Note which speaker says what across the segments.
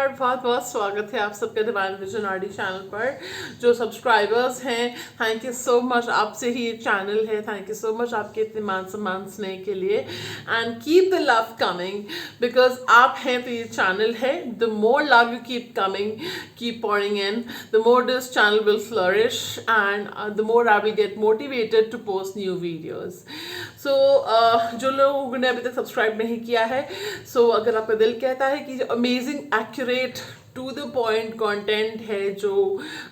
Speaker 1: बहुत बहुत स्वागत है आप सबका डिवाइन विजन आरडी चैनल पर। जो सब्सक्राइबर्स हैं, थैंक यू सो मच, आपसे ही ये चैनल है। थैंक यू सो मच आपके इतने मान सम्मान स्नेह के लिए, and keep the love coming, because आप हैं तो ये चैनल है। The more love you keep coming, keep pouring in, the more this channel will flourish, and the more I will get motivated to post new videos. So जो लोगों ने अभी तक सब्सक्राइब नहीं किया है, so अगर आपका दिल कहता है कि amazing accurate to the point content है, जो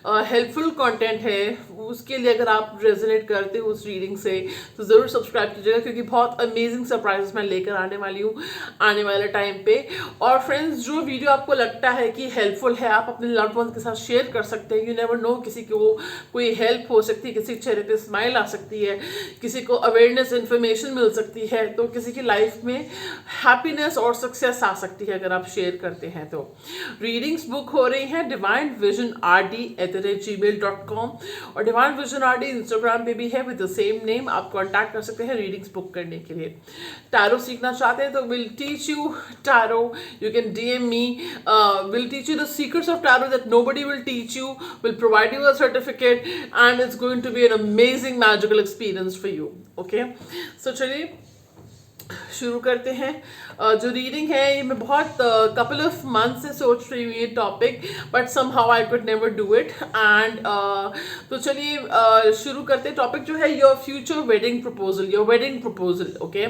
Speaker 1: हेल्पफुल कंटेंट है, उसके लिए अगर आप रेजोनेट करते हो उस रीडिंग से, तो ज़रूर सब्सक्राइब कीजिएगा, क्योंकि बहुत अमेजिंग सरप्राइजेस मैं लेकर आने वाली हूँ आने वाले टाइम पे। और फ्रेंड्स, जो वीडियो आपको लगता है कि हेल्पफुल है, आप अपने लव्ड वन के साथ शेयर कर सकते हैं। यू नेवर नो, किसी को कोई हेल्प हो सकती है, किसी के चेहरे पे स्माइल आ सकती है, किसी को अवेयरनेस इन्फॉर्मेशन मिल सकती है, तो किसी की लाइफ में हैप्पीनेस और सक्सेस आ सकती है अगर आप शेयर करते हैं तो। रीडिंग्स बुक हो रही हैं डिवाइन विजन RD@gmail.com, और डिवाइन विजन RD इंस्टाग्राम पे भी है विद द सेम नेम। आप कॉन्टैक्ट कर सकते हैं रीडिंग्स बुक करने के लिए। टैरो सीखना चाहते हैं तो will teach you tarot, you can DM me, will teach you the secrets of tarot that nobody will teach you, will provide you a certificate, and it's going to be an amazing magical experience for you. Okay, so चलिए शुरू करते हैं। जो reading है ये मैं बहुत couple of month से सोच रही हूँ ये topic, but somehow I could never do it, and तो चलिए शुरू करते हैं। टॉपिक जो है your future wedding proposal, your wedding proposal. Okay,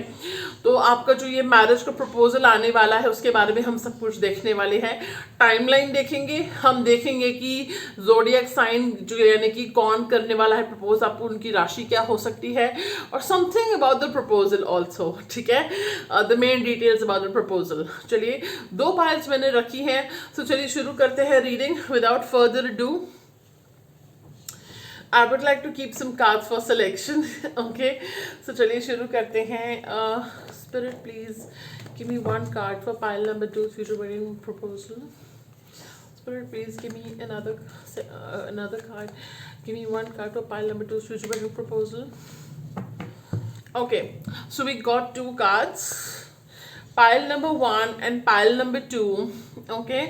Speaker 1: तो आपका जो ये मैरिज का प्रपोजल आने वाला है उसके बारे में हम सब कुछ देखने वाले हैं। टाइमलाइन देखेंगे, हम देखेंगे कि ज़ोडिएक साइन जो यानी कि कौन करने वाला है प्रपोज, आपको उनकी राशि क्या हो सकती है, और something about the proposal also. ठीक है, the main details about the proposal. चलिए, 2 पाइल्स मैंने रखी हैं, तो चलिए शुरू करते हैं reading without further do. I would like to keep some cards for selection. Okay, so चलिए शुरू करते हैं। Spirit, please give me one card for pile number 2, future wedding proposal. Spirit, please give me another card. Give me one card for pile number 2, future wedding proposal. Okay, so we got 2 cards, pile number 1 and pile number 2. Okay,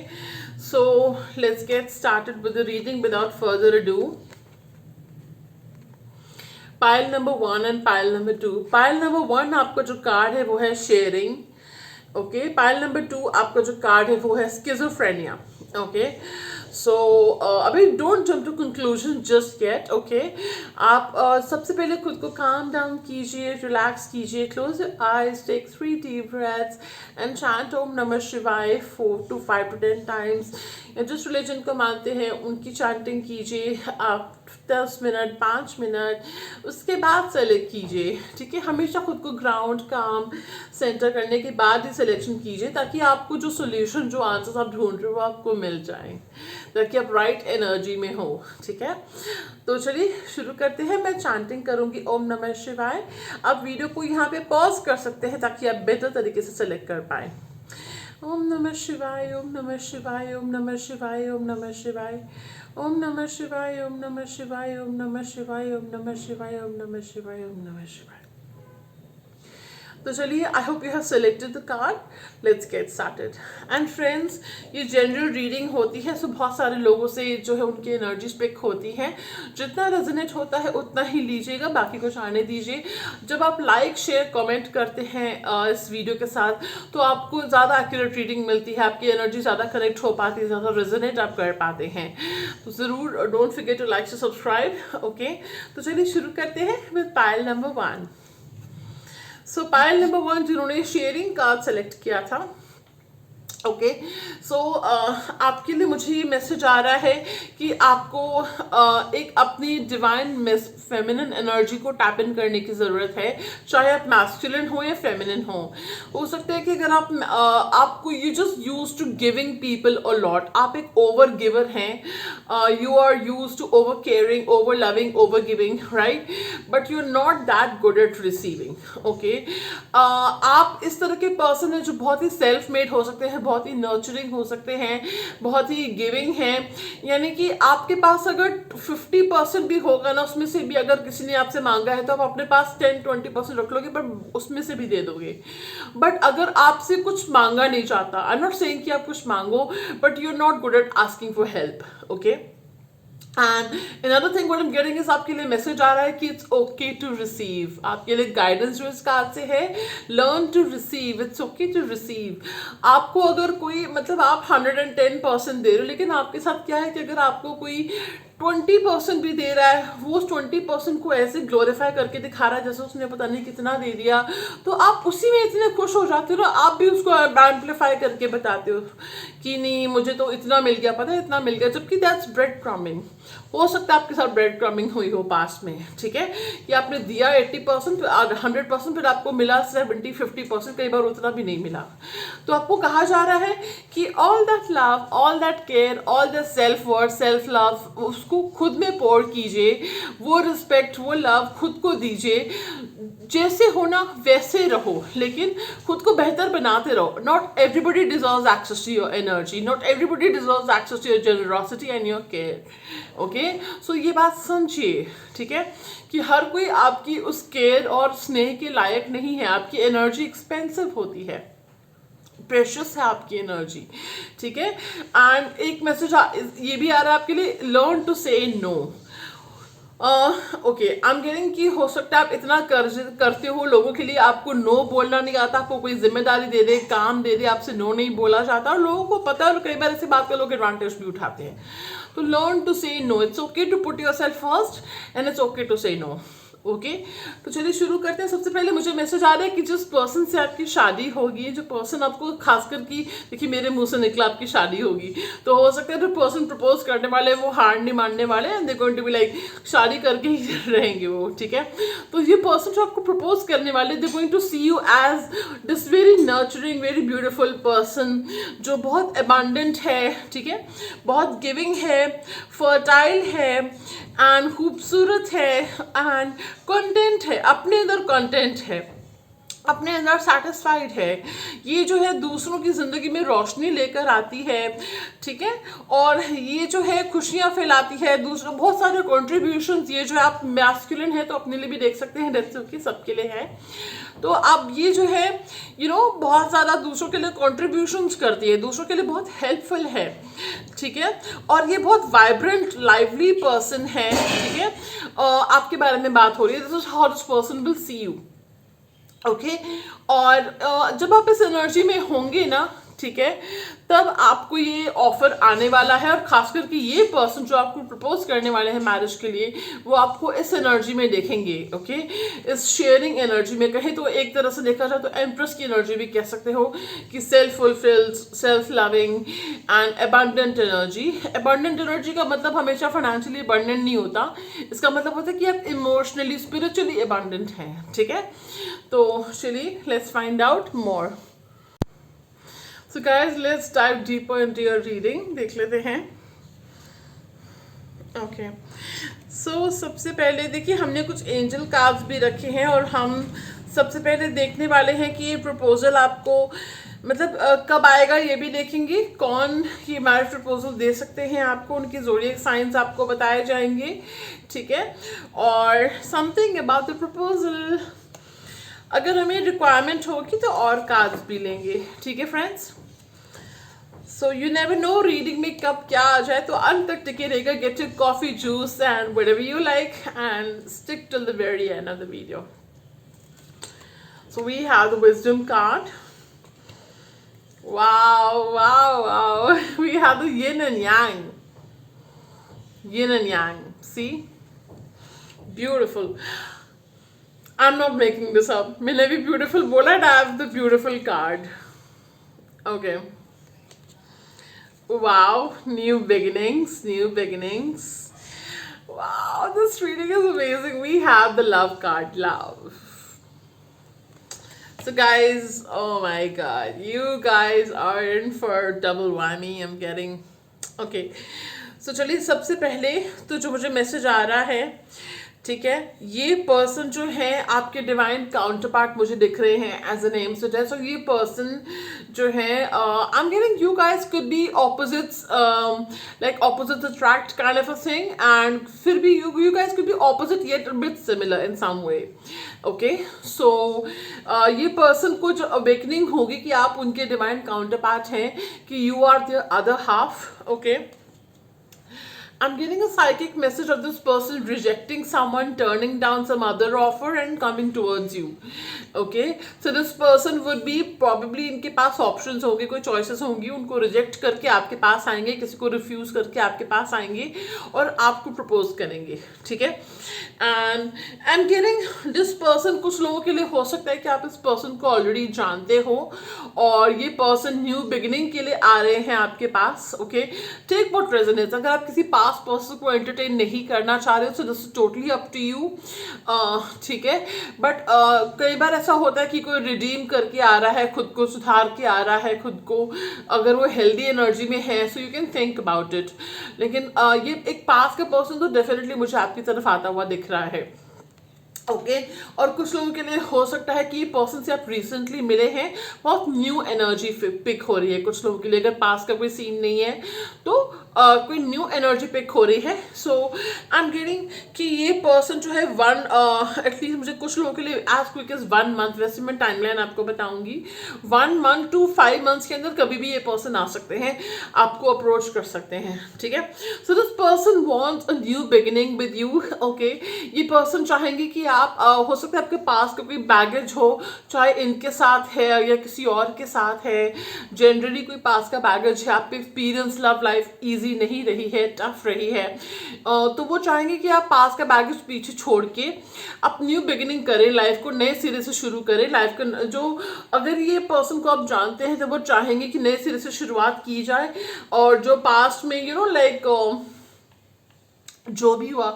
Speaker 1: so let's get started with the reading without further ado. Pile number 1 and pile number 2। Pile number 1 आपका जो card है वो है sharing. Okay, pile number 2 आपका जो card है वो है स्किज़ोफ्रेनिया। ओके, सो अभी don't jump to conclusion just yet. Okay, आप सबसे पहले खुद को काम डाउन कीजिए, रिलैक्स कीजिए, close your eyes, take 3 deep breaths and chant ओम नमः शिवाय 4 to 5 to 10 टाइम्स। या जिस रिलीजन को मानते हैं उनकी चैंटिंग कीजिए आप 10 मिनट 5 मिनट, उसके बाद सेलेक्ट कीजिए। ठीक है, हमेशा खुद को ग्राउंड काम सेंटर करने के बाद ही सिलेक्शन कीजिए, ताकि आपको जो सोल्यूशन, जो आंसर्स आप ढूंढ रहे हो आपको मिल जाए, ताकि आप राइट एनर्जी में हो। ठीक है, तो चलिए शुरू करते हैं। मैं चैंटिंग करूंगी ओम नमः शिवाय। आप वीडियो को यहाँ पे पॉज कर सकते हैं ताकि आप बेहतर तरीके से सेलेक्ट कर पाए। ओम नमः शिवाय, ओम नमः शिवाय, ओम नमः शिवाय, ओम नमः शिवाय, ओम नमः शिवाय, ओम नमः शिवाय, ओम नमः शिवाय, ओम नमः शिवाय, ओम नमः शिवाय, ओम नमः शिवाय। तो चलिए, I hope you have selected the card, let's get started. And friends, ये जनरल रीडिंग होती है, सो बहुत सारे लोगों से जो है उनकी एनर्जीज पिक होती हैं। जितना रेजोनेट होता है उतना ही लीजिएगा, बाकी को जाने दीजिए। जब आप लाइक शेयर कमेंट करते हैं इस वीडियो के साथ, तो आपको ज़्यादा एक्यूरेट रीडिंग मिलती है, आपकी एनर्जी ज़्यादा कनेक्ट हो पाती है, ज़्यादा रेजोनेट आप कर पाते हैं। तो ज़रूर don't forget to like to subscribe. Okay, तो चलिए शुरू करते हैं with pile number 1। So pile number 1 जिन्होंने शेयरिंग कार्ड सेलेक्ट किया था, ओके, सो आपके लिए मुझे ये मैसेज आ रहा है कि आपको एक अपनी डिवाइन फेमिनिन एनर्जी को टैप इन करने की ज़रूरत है, चाहे आप मैस्कुलिन हो या फेमिनिन हो सकता है कि अगर आपको you just use to giving people a lot, आप एक ओवर गिवर हैं, you are use to over caring, over loving, over giving, right, but you are not that good at receiving. Okay, आप इस तरह के पर्सन हैं जो बहुत ही सेल्फ मेड हो सकते हैं, बहुत ही नर्चरिंग हो सकते हैं, बहुत ही गिविंग हैं। यानी कि आपके पास अगर 50% भी होगा ना, उसमें से भी अगर किसी ने आपसे मांगा है तो आप अपने पास 10-20% रख लोगे, पर उसमें से भी दे दोगे। बट अगर आपसे कुछ मांगा नहीं चाहता, आई एम नॉट सेइंग कि आप कुछ मांगो, but you are not good at asking for help, okay. And another thing what I am getting is आपके लिए मैसेज आ रहा है कि इट्स ओके टू रिसीव। आपके लिए गाइडेंस जो इस कार्ड से है, learn to receive, it's okay to receive. आपको अगर कोई मतलब आप 110% दे रहे हो, लेकिन आपके साथ क्या है कि अगर आपको कोई 20% भी दे रहा है, वो उस 20% को ऐसे ग्लोरीफाई करके दिखा रहा है जैसे उसने पता नहीं कितना दे दिया, तो आप उसी में इतने खुश हो जाते हो ना, आप भी उसको एम्पलीफाई करके बताते हो कि नहीं मुझे तो इतना मिल गया, पता है इतना मिल गया, जबकि दैट्स ब्रेड क्रम्बिंग। हो सकता है आपके साथ ब्रेड क्रम्बिंग हुई हो पास्ट में, ठीक है, कि आपने दिया 80%, 100%, फिर आपको मिला 70-50%, कई बार उतना भी नहीं मिला। तो आपको कहा जा रहा है कि all that love, all that care, all that self worth, self love, उसको खुद में पोर कीजिए, वो रिस्पेक्ट, वो लव खुद को दीजिए। जैसे होना वैसे रहो, लेकिन खुद को बेहतर बनाते रहो। Not everybody deserves access to your energy, not everybody deserves access to your generosity and your care, okay. So ये बात समझिए, ठीक है, कि हर कोई आपकी उस केयर और स्नेह के लायक नहीं है। आपकी एनर्जी एक्सपेंसिव होती है, प्रेशियस है आपकी एनर्जी, ठीक है। एंड एक मैसेज ये भी आ रहा है आपके लिए, learn to say no. Okay, I am getting कि हो सकता है आप इतना करते हो लोगों के लिए, आपको नो बोलना नहीं आता, आपको कोई जिम्मेदारी दे दे, काम दे दे, आपसे नो नहीं बोला जाता, और लोगों को पता है और कई बार ऐसी बात कर लोग एडवांटेज भी उठाते हैं। तो learn to say no, it's okay to put yourself first and it's okay to say no, okay. तो चलिए शुरू करते हैं। सबसे पहले मुझे मैसेज आ रहा है कि जिस पर्सन से आपकी शादी होगी, जो पर्सन आपको खासकर की, देखिए मेरे मुंह से निकला आपकी शादी होगी, तो हो सकता है जो पर्सन प्रपोज करने वाले वो हार नहीं मानने वाले, and they going to be like शादी करके ही रहेंगे वो, ठीक है। तो ये पर्सन जो आपको प्रपोज करने वाले, they going to see you as this very nurturing, very beautiful person, जो बहुत अबांडेंट है, ठीक है, बहुत गिविंग है, फर्टाइल है, एंड खूबसूरत है, एंड कंटेंट है, अपने अंदर कंटेंट है, अपने अंदर सेटिस्फाइड है। ये जो है दूसरों की ज़िंदगी में रोशनी लेकर आती है, ठीक है, और ये जो है खुशियाँ फैलाती है, दूसरों बहुत सारे कॉन्ट्रीब्यूशंस, ये जो है आप मैस्कुलिन है तो अपने लिए भी देख सकते हैं, डेट्स ओके, सबके लिए है। तो अब ये जो है बहुत ज़्यादा दूसरों के लिए कॉन्ट्रीब्यूशंस करती है, दूसरों के लिए बहुत हेल्पफुल है, ठीक है, और ये बहुत वाइब्रेंट लाइवली पर्सन है, ठीक है। आपके बारे में बात हो रही है, this is how this person will see you, okay. और जब आप इस एनर्जी में होंगे ना, ठीक है, तब आपको ये ऑफर आने वाला है, और खास करके ये पर्सन जो आपको प्रपोज करने वाले हैं मैरिज के लिए, वो आपको इस एनर्जी में देखेंगे, ओके, इस शेयरिंग एनर्जी में। कहें तो एक तरह से देखा जाए तो एम्प्रेस की एनर्जी भी कह सकते हो, कि self fulfilled, self loving and abundant energy. Abundant energy का मतलब हमेशा फाइनेंशियली अबंडेंट नहीं होता, इसका मतलब होता है कि आप इमोशनली, स्पिरिचुअली अबंडेंट हैं, ठीक है। तो चलिए let's find out more. So guys, let's dive deeper into your reading. देख लेते हैं। Okay. So सबसे पहले देखिए हमने कुछ एंजल कार्ड्स भी रखे हैं, और हम सबसे पहले देखने वाले हैं कि ये प्रपोजल आपको मतलब कब आएगा, ये भी देखेंगे। कौन ये मैरिज प्रपोजल दे सकते हैं आपको, उनकी ज़ोडिएक साइंस आपको बताए जाएंगे, ठीक है। और समथिंग अबाउट द प्रपोजल, अगर हमें रिक्वायरमेंट होगी तो और कार्ड्स भी लेंगे, ठीक है friends. So you never know reading में कब क्या आ जाए, तो अंत तक टिके रहेगा। Get your coffee, juice and whatever you like, and stick till the very end of the video. So we have the wisdom card. Wow, wow, wow. We have the yin and yang. Yin and yang. See? Beautiful. I'm not making this up. मैंने भी beautiful बोला, and I have the beautiful card. Okay. Wow. New beginnings. New beginnings. Wow. This reading is amazing. We have the love card. Love. So guys, oh my god, you guys are in for double whammy. I'm getting okay. So चलिए सबसे पहले तो जो मुझे message आ रहा है, ठीक है, ये पर्सन जो है आपके डिवाइन काउंटर पार्ट मुझे दिख रहे हैं as a name suggest. So ये पर्सन जो है I am getting you guys could be opposites, like opposites attract kind of a thing, and फिर भी you guys could be opposite yet bit similar in some way. Okay, so ये person को जो awakening होगी कि आप उनके divine counter part हैं, कि you are the other half. Okay, I'm getting a psychic message of this person rejecting someone, turning down some other offer and coming towards you. Okay, so this person would be probably, इनके पास options होंगे, कोई choices होंगी, उनको reject करके आपके पास आएंगे, किसी को refuse करके आपके पास आएंगे और आपको propose करेंगे। ठीक है, and I'm getting this person, कुछ लोगों के लिए हो सकता है कि आप इस person को already जानते हो और ये person new beginning के लिए आ रहे हैं आपके पास। Okay, take what resonates। अगर आप किसी पास पर्सन को एंटरटेन नहीं करना चाह रहे हो, so this is totally up to you. ठीक है, बट कई बार ऐसा होता है कि कोई रिडीम करके आ रहा है, खुद को सुधार के आ रहा है खुद को, अगर वो हेल्दी एनर्जी में है, so you can think about it. लेकिन ये एक पास का पर्सन तो डेफिनेटली मुझे आपकी तरफ आता हुआ दिख रहा है। ओके, और कुछ लोगों के लिए हो सकता है कि पर्सन से आप रिसेंटली मिले हैं, बहुत न्यू एनर्जी पिक हो रही है कुछ लोगों के लिए। अगर पास का कोई सीन नहीं है तो कोई न्यू एनर्जी पिक हो रही है। सो आई एम गेटिंग कि ये पर्सन जो है एटलीस्ट मुझे कुछ लोगों के लिए एज क्विक एज 1 मंथ, वैसे मैं टाइमलाइन आपको बताऊंगी, 1 मंथ to 5 मंथ्स के अंदर कभी भी ये पर्सन आ सकते हैं, आपको अप्रोच कर सकते हैं। ठीक है, सो this person wants a new beginning with you. Okay, ये पर्सन चाहेंगे कि आप हो सकता है आपके पास का कोई बैगेज हो, चाहे इनके साथ है या किसी और के साथ है, जनरली कोई पास का बैगेज है, आपकी एक्सपीरियंस लव लाइफ ईजी नहीं रही है, टफ रही है, तो वो चाहेंगे कि आप पास का बैगेज पीछे छोड़ के आप न्यू बिगिनिंग करें, लाइफ को नए सिरे से शुरू करें। लाइफ का जो, अगर ये पर्सन को आप जानते हैं तो वो चाहेंगे कि नए सिरे से शुरुआत की जाए, और जो पास्ट में यू नो लाइक जो भी हुआ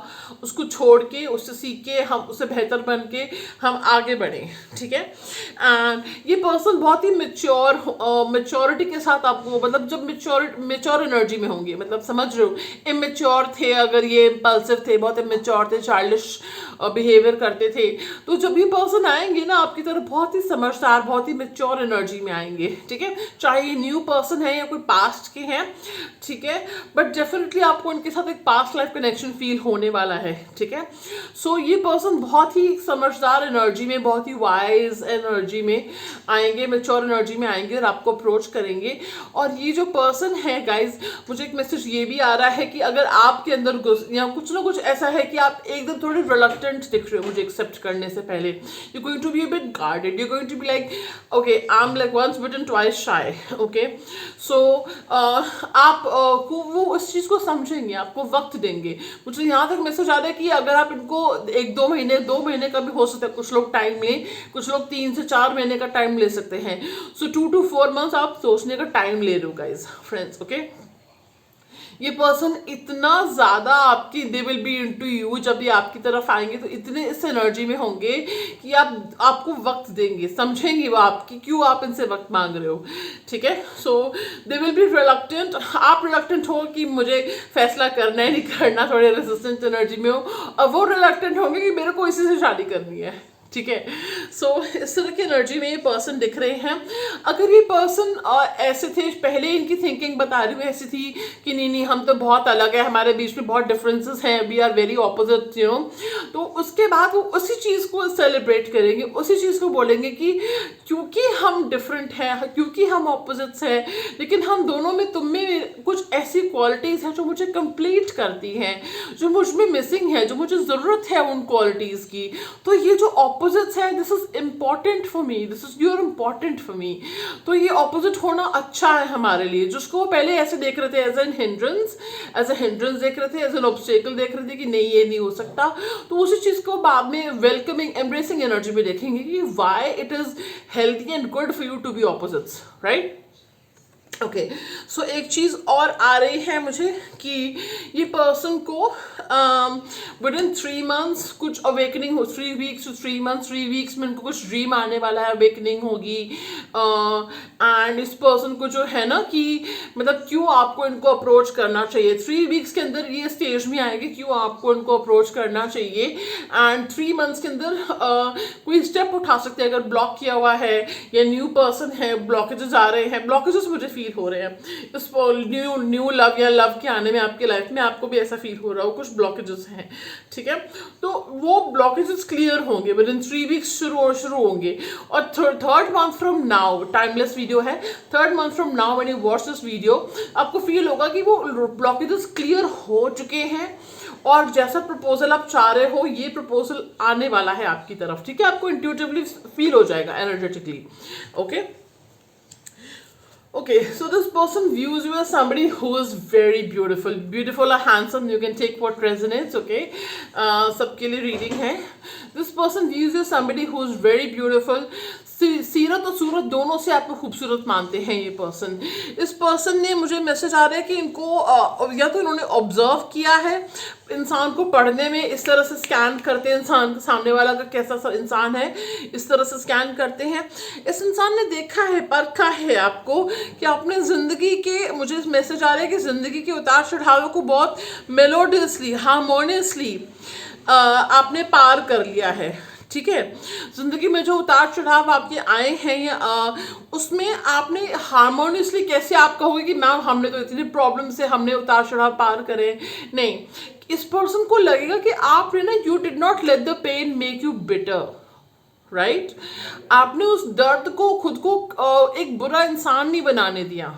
Speaker 1: उसको छोड़ के, उससे सीख के, हम उससे बेहतर बन के हम आगे बढ़ें। ठीक है, एंड ये पर्सन बहुत ही मेच्योरिटी के साथ आपको, मतलब जब मेच्योर एनर्जी में होंगे, मतलब समझ रहे हो, इमेच्योर थे अगर ये, इम्पल्सिव थे, बहुत इमेच्योर थे, चाइल्डिश बिहेवियर करते थे, तो जब ये पर्सन आएंगे ना आपकी तरफ, बहुत ही समझदार, बहुत ही मेच्योर एनर्जी में आएंगे। ठीक है, चाहे ये न्यू पर्सन है या कोई पास्ट के हैं, ठीक है, बट डेफिनेटली आपको इनके साथ एक पास्ट लाइफ कनेक्शन फील होने वाला है। ठीक है, सो ये पर्सन बहुत ही समझदार एनर्जी में, बहुत ही वाइज एनर्जी में आएंगे, मेच्योर एनर्जी में आएंगे और आपको अप्रोच करेंगे। और ये जो पर्सन है गाइज, मुझे एक मैसेज ये भी आ रहा है कि अगर आपके अंदर या कुछ ना कुछ ऐसा है कि आप एकदम थोड़े रिलक्टेंट दिख रहे हो मुझे एक्सेप्ट करने से पहले, you going to be a bit guarded, you going to be like okay I am like once bitten twice shy. Okay, so आप को वो इस चीज़ को समझेंगे, आपको वक्त देंगे। मुझे यहाँ तक मैसेज आ रहा है कि अगर आप इनको 1-2 महीने, 2 महीने का भी हो सकता है, कुछ लोग टाइम लें, कुछ लोग 3 से 4 महीने का टाइम ले सकते हैं। सो 2 to 4 मंथ्स आप सोचने का टाइम ले रहे हो गाइज, फ्रेंड्स। ओके, ये पर्सन इतना ज़्यादा आपकी, they will be into you, जब ये आपकी तरफ आएंगे तो इतने इस एनर्जी में होंगे कि आपको वक्त देंगे, समझेंगे वो आपकी, क्यों आप इनसे वक्त मांग रहे हो। ठीक है, सो दे विल बी रिलक्टेंट, आप रिलक्टेंट हो कि मुझे फैसला करना है नहीं करना, थोड़े रेजिस्टेंट एनर्जी में हो, और वो रिलक्टेंट होंगे कि मेरे को इसी से शादी करनी है। ठीक है, सो इस तरह की एनर्जी में ये पर्सन दिख रहे हैं। अगर ये पर्सन ऐसे थे, पहले इनकी थिंकिंग बता रही हूँ ऐसी थी कि नहीं हम तो बहुत अलग है, हमारे बीच में बहुत डिफरेंसेस हैं, we are very opposite you know, तो उसके बाद वो उसी चीज़ को सेलिब्रेट करेंगे, उसी चीज़ को बोलेंगे कि क्योंकि हम डिफरेंट हैं, क्योंकि हम ऑपोजिट्स हैं, लेकिन हम दोनों में, तुम में कुछ ऐसी क्वालिटीज़ हैं जो मुझे कंप्लीट करती हैं, जो मुझ में मिसिंग है, जो मुझे ज़रूरत है उन क्वालिटीज़ की। तो ये जो ऑपोजिट्स है, this is important for me, this is your important for me. तो ये ऑपोजिट होना अच्छा है हमारे लिए। जिसको पहले ऐसे देख रहे थे एज एन हिंड्रेंस देख रहे थे, एज एन ऑब्स्टेकल देख रहे थे कि नहीं ये नहीं हो सकता, तो उसी चीज़ को बाद में वेलकमिंग, एम्ब्रेसिंग एनर्जी में देखेंगे कि why it is healthy and good for you to be opposites, right. Okay so एक चीज़ और आ रही है मुझे कि ये पर्सन को विद इन 3 मंथ्स कुछ अवेकनिंग हो, 3 वीक्स टू 3 मंथ्स, 3 वीक्स में इनको कुछ ड्रीम आने वाला है, अवेकनिंग होगी। एंड इस पर्सन को जो है ना कि मतलब क्यों आपको इनको अप्रोच करना चाहिए, 3 वीक्स के अंदर ये स्टेज में आएगी क्यों आपको इनको अप्रोच करना चाहिए। एंड 3 मंथ्स के अंदर कोई स्टेप उठा सकते हैं अगर ब्लॉक किया हुआ है या न्यू पर्सन है, ब्लॉकेजेस आ रहे हैं, ब्लॉकेजेस मुझे फील हो रहे हैं इस न्यू लव या लव के आने में आपके लाइफ में, आपको भी ऐसा फील हो रहा हो कुछ ब्लॉकेजेस हैं, ठीक है। तो वो ब्लॉकेजेस क्लियर होंगे विद इन 3 वीक्स, शुरू होंगे। और third month from now, timeless video है, 3rd month from now when you watch this video आपको फील होगा कि वो ब्लॉकेजेस क्लियर हो चुके हैं और जैसा प्रपोजल आप चाह रहे हो ये प्रपोजल आने वाला है आपकी तरफ, ठीक है। आपको इंट्यूटिवली फील हो जाएगा, energetically. Okay, so this person views you as somebody who is very beautiful or handsome. You can take what resonates, okay? सबके लिए रीडिंग है। This person views you as somebody who is very beautiful. सीरत और सूरत दोनों से आपको खूबसूरत मानते हैं ये पर्सन। इस पर्सन ने मुझे मैसेज आ रहा है कि इनको या तो इन्होंने ऑब्जर्व किया है इंसान को, पढ़ने में इस तरह से स्कैन करते हैं इंसान, सामने वाला का कैसा इंसान है इस तरह से स्कैन करते हैं। इस इंसान ने देखा है, परखा है आपको कि आपने ज़िंदगी के, मुझे मैसेज आ रहा है कि ज़िंदगी के उतार चढ़ावों को बहुत मेलोडियसली, हार्मोनियसली आपने पार कर लिया है, ठीक है। जिंदगी में जो उतार चढ़ाव आपके आए हैं या उसमें आपने हार्मोनियसली, कैसे आप कहोगे कि मैम हमने तो इतनी प्रॉब्लम से हमने उतार चढ़ाव पार करे, नहीं। इस पर्सन को लगेगा कि आपने ना, you did not let the pain make you bitter, right. आपने उस दर्द को, खुद को एक बुरा इंसान नहीं बनाने दिया।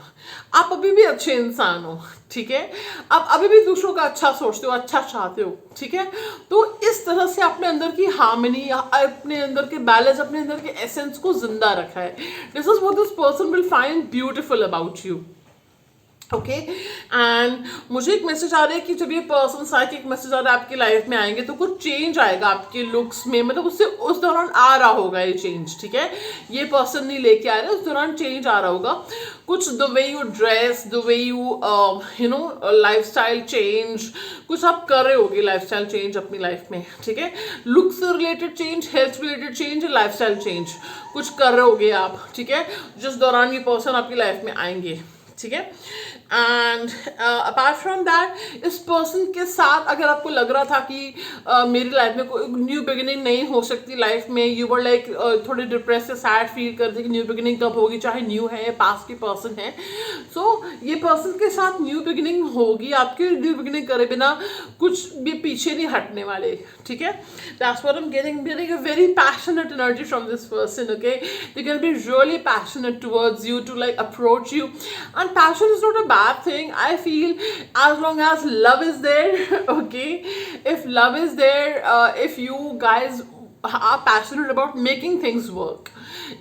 Speaker 1: आप अभी भी अच्छे इंसान हो, ठीक है। आप अभी भी दूसरों का अच्छा सोचते हो, अच्छा चाहते हो, ठीक है। तो इस तरह से अपने अंदर की हार्मनी, अपने अंदर के बैलेंस, अपने अंदर के एसेंस को जिंदा रखा है। This is what this person will find beautiful about you, okay. And मुझे एक मैसेज आ रहा है कि जब ये पर्सन साइकिक मैसेज आ रहा है आपकी लाइफ में आएंगे तो कुछ चेंज आएगा आपके लुक्स में, मतलब उससे उस दौरान आ रहा होगा ये चेंज, ठीक है। ये पर्सन नहीं लेके आ रहे, उस दौरान चेंज आ रहा होगा कुछ, the way you dress, the way you know life style change, कुछ आप कर रहे होगे लाइफ स्टाइल चेंज अपनी लाइफ में, ठीक है। लुक्स से related change, health related change, life style change कुछ कर रहे होगे आप, ठीक है, जिस दौरान ये पर्सन आपकी लाइफ में आएंगे, ठीक है। एंड अपार्ट फ्रॉम दैट, इस पर्सन के साथ अगर आपको लग रहा था कि मेरी लाइफ में कोई न्यू बिगिनिंग नहीं हो सकती लाइफ में, यू वर लाइक थोड़े डिप्रेस से सैड फील करते कि न्यू बिगिनिंग कब होगी, चाहे न्यू है या पास्ट की पर्सन है, सो ये पर्सन के साथ न्यू बिगिनिंग होगी। आपकी न्यू बिगिनिंग करे बिना कुछ भी पीछे नहीं हटने वाले, ठीक है। That's what I am getting a very passionate energy from this person, okay. They can be really passionate towards you, to like approach you, and passion is not a bad thing. I feel as long as love is there, okay, if love is there, if you guys are passionate about making things work,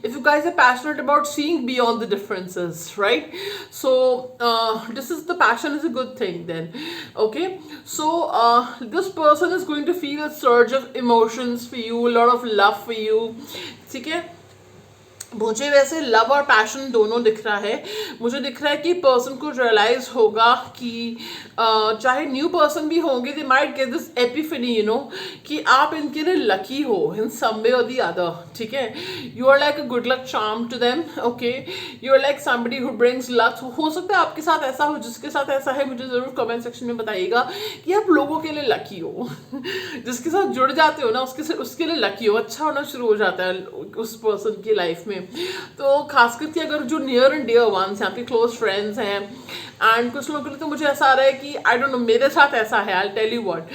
Speaker 1: if you guys are passionate about seeing beyond the differences, right, so this is the passion is a good thing then, okay. So this person is going to feel a surge of emotions for you, a lot of love for you, ठीक है। मुझे वैसे love और passion दोनों दिख रहा है। मुझे दिख रहा है कि पर्सन को रियलाइज होगा कि चाहे न्यू पर्सन भी होंगे, they might get this Epiphany, you know, कि आप इनके लिए लकी हो इन सम वे और दी अदर, ठीक है। You are like a good luck charm to them, okay. You are like somebody who brings luck. हो सकता है आपके साथ ऐसा हो, जिसके साथ ऐसा है मुझे ज़रूर कमेंट सेक्शन में बताइएगा कि आप लोगों के लिए लकी हो। जिसके साथ जुड़ जाते हो ना उसके लिए लकी हो, अच्छा होना शुरू हो जाता है उस पर्सन की लाइफ में। तो खास करके अगर जो नियर एंड डियर वंस हैं, आपके क्लोज फ्रेंड्स हैं, एंड कुछ लोगों के लिए तो मुझे ऐसा आ रहा है कि आई डोंट नो, मेरे साथ ऐसा है, आई टेल यू व्हाट,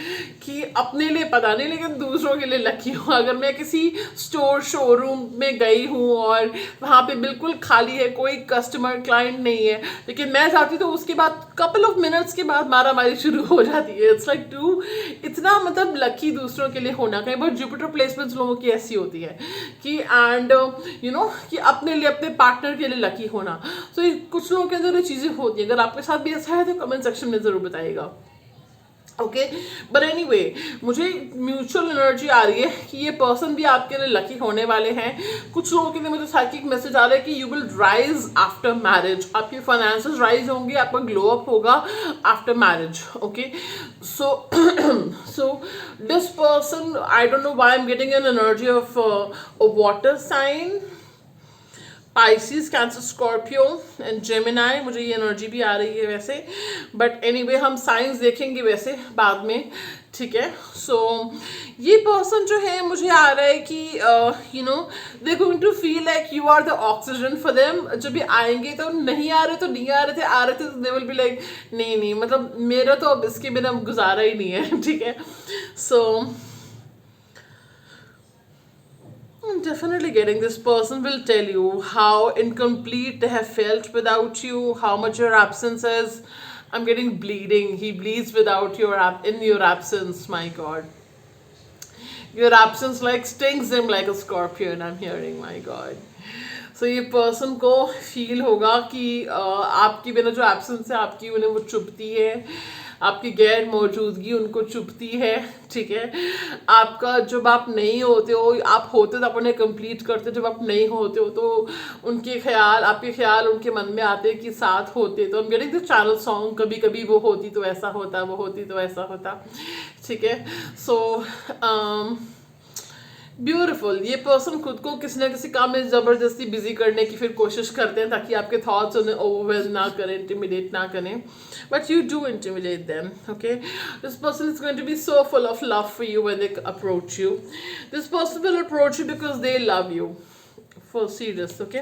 Speaker 1: कि अपने लिए पता नहीं लेकिन दूसरों के लिए लकी हूँ। अगर मैं किसी शोरूम में गई हूँ और वहाँ पे बिल्कुल खाली है, कोई कस्टमर क्लाइंट नहीं है, लेकिन मैं जाती तो उसके बाद कपल ऑफ मिनट्स के बाद मारामारी शुरू हो जाती है। इट्स लाइक टू, इतना मतलब लकी दूसरों के लिए होना। कई बार जुपिटर प्लेसमेंट्स लोगों की ऐसी होती है कि एंड यू नो कि अपने लिए, अपने पार्टनर के लिए लकी होना। तो कुछ लोगों के अंदर ये चीज़ें होती है। अगर आपके साथ भी ऐसा है तो कमेंट सेक्शन में ज़रूर बताइएगा। ओके, बट एनीवे मुझे म्यूचुअल एनर्जी आ रही है कि ये पर्सन भी आपके लिए लकी होने वाले हैं। कुछ लोगों के लिए मुझे साइकिक मैसेज आ रहा है कि you will rise after marriage, आपके फाइनेंसेस राइज होंगे, आपका ग्लो अप होगा after marriage. Okay, so so this person, I don't know why I am getting an energy of a water sign, Pisces, Cancer, Scorpio and Gemini, मुझे ये energy भी आ रही है वैसे, बट एनीवे हम साइंस देखेंगे वैसे बाद में, ठीक है। सो ये पर्सन जो है मुझे आ रहा है कि you know they going to feel like you are the oxygen for them. जब भी आएंगे तो नहीं आ रहे तो नहीं आ रहे थे, आ रहे थे तो दे विल बी लाइक नहीं नहीं, मतलब मेरा तो अब इसके बिना गुजारा ही नहीं है, ठीक है। सो I'm definitely getting this person will tell you how incomplete they have felt without you, how much your absence is. I'm getting bleeding. He bleeds without your in your absence. My God, your absence like stings him like a scorpion. I'm hearing, my God. So ये person को feel होगा कि आपकी बिना जो absence है आपकी उन्हें वो चुभती है, आपकी गैर मौजूदगी उनको चुभती है, ठीक है। आपका जब आप नहीं होते हो, आप होते तो आप उन्हें कंप्लीट करते, जब आप नहीं होते हो तो उनके ख्याल, आपके ख्याल उनके मन में आते कि साथ होते। तो हम गेटिंग द चैनल सॉन्ग, कभी कभी वो होती तो ऐसा होता, वो होती तो ऐसा होता, ठीक है। सो ब्यूटिफुल, ये पर्सन खुद को किसी ना किसी काम में ज़बरदस्ती बिजी करने की फिर कोशिश करते हैं ताकि आपके थॉट्स उन्हें ओवरवेल ना करें, इंटिमिडेट ना करें, but you do intimidate them. Okay, this person is going to be so full of love for you when they approach you. This person will approach you because they love you for serious. Okay,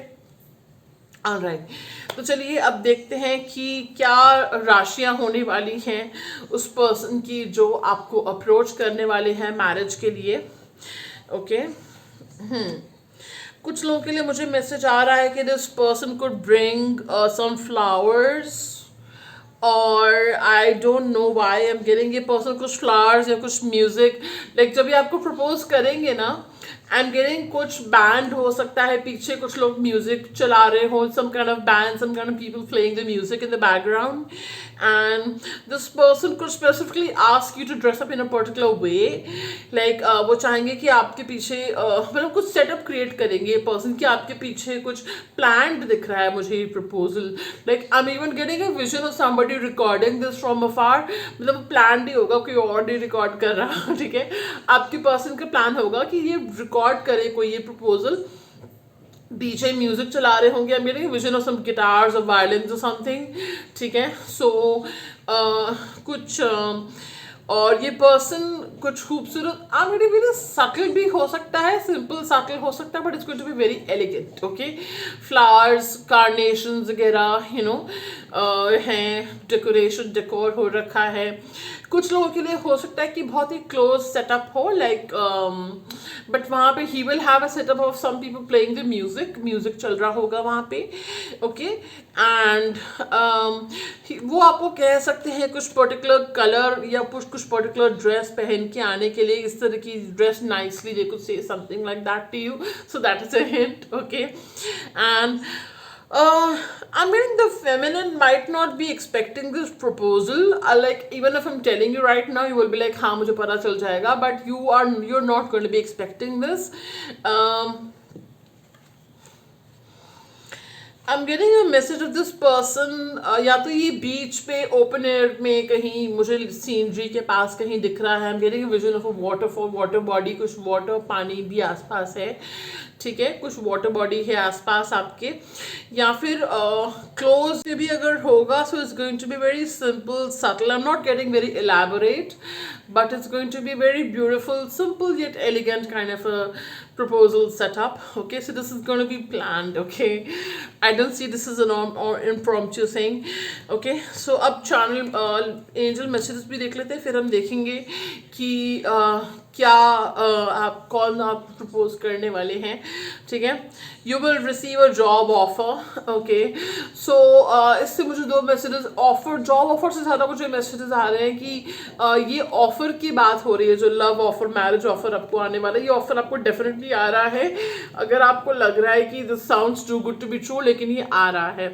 Speaker 1: alright, तो चलिए अब देखते हैं कि क्या राशियां होने वाली हैं उस पर्सन की जो आपको अप्रोच करने वाले हैं मैरिज के लिए। ओके, कुछ लोगों के लिए मुझे मैसेज आ रहा है कि this person could bring some flowers, और I don't know why I am getting ये पर्सन कुछ फ्लावर्स या कुछ म्यूजिक, लाइक जब ये आपको प्रपोज करेंगे ना, आई एम गेटिंग कुछ बैंड हो सकता है पीछे, कुछ लोग म्यूजिक चला रहे हो, some kind of band, some kind of people playing the music in the background, and this person could specifically ask you to dress up in a particular way, like वो चाहेंगे कि आपके पीछे मतलब कुछ सेटअप क्रिएट करेंगे ये person कि आपके पीछे कुछ प्लान्ड दिख रहा है मुझे ये proposal, like I am even getting a vision of somebody recording this from afar, मतलब प्लान ही होगा, कोई और नहीं रिकॉर्ड कर रहा, ठीक है। आपके पर्सन का प्लान होगा कि ये रिकॉर्ड करे कोई ये प्रपोजल, पीछे म्यूजिक चला रहे होंगे, I'm getting a vision of some guitars or violins or something, ठीक है। सो कुछ और ये पर्सन कुछ खूबसूरत, I'm getting very subtle भी हो सकता है, सिंपल सटल हो सकता है, but it's going to be very elegant. Okay, flowers, carnations वगैरह यू नो हैं, डेकोरेशन डेकोर हो रखा है। कुछ लोगों के लिए हो सकता है कि बहुत ही क्लोज सेटअप हो, लाइक बट वहाँ पे ही will have a setup of some people playing the music, music चल रहा होगा वहाँ पे। ओके, एंड वो आपको कह सकते हैं कुछ पर्टिकुलर कलर या कुछ पर्टिकुलर ड्रेस पहन के आने के लिए, इस तरह की dress nicely, they could say something like that to you, so that is a hint. Okay, and I mean the feminine might not be expecting this proposal. Like even if I'm telling you right now, you will be like, हाँ मुझे पता चल जाएगा, but you're not going to be expecting this. I'm getting a message of this person, या तो ये बीच पे open air में कहीं मुझे सीनरी के पास कहीं दिख रहा है। I'm getting a vision of a waterfall, water body, कुछ वाटर पानी भी आसपास है, ठीक है, कुछ वाटर बॉडी है आसपास आपके, या फिर क्लोज में भी अगर होगा, so it's going to be very simple subtle, I am not getting very elaborate, but it's going to be very beautiful, simple yet elegant kind of a proposal setup. Okay, so this is going to be planned. Okay, I don't see this is an or impromptu thing. Okay, so अब channel angel messages भी देख लेते हैं, फिर हम देखेंगे कि क्या आप कौन आप प्रपोज करने वाले हैं, ठीक है। You will receive a job offer, okay. So इससे मुझे दो मैसेजेस, ऑफर, जॉब ऑफर से ज़्यादा मुझे मैसेजेस आ रहे हैं कि ये ऑफर की बात हो रही है, जो लव ऑफर, मैरिज ऑफर आपको आने वाला है, ये ऑफर आपको डेफिनेटली आ रहा है। अगर आपको लग रहा है कि this sounds too good to be true, लेकिन ये आ रहा है।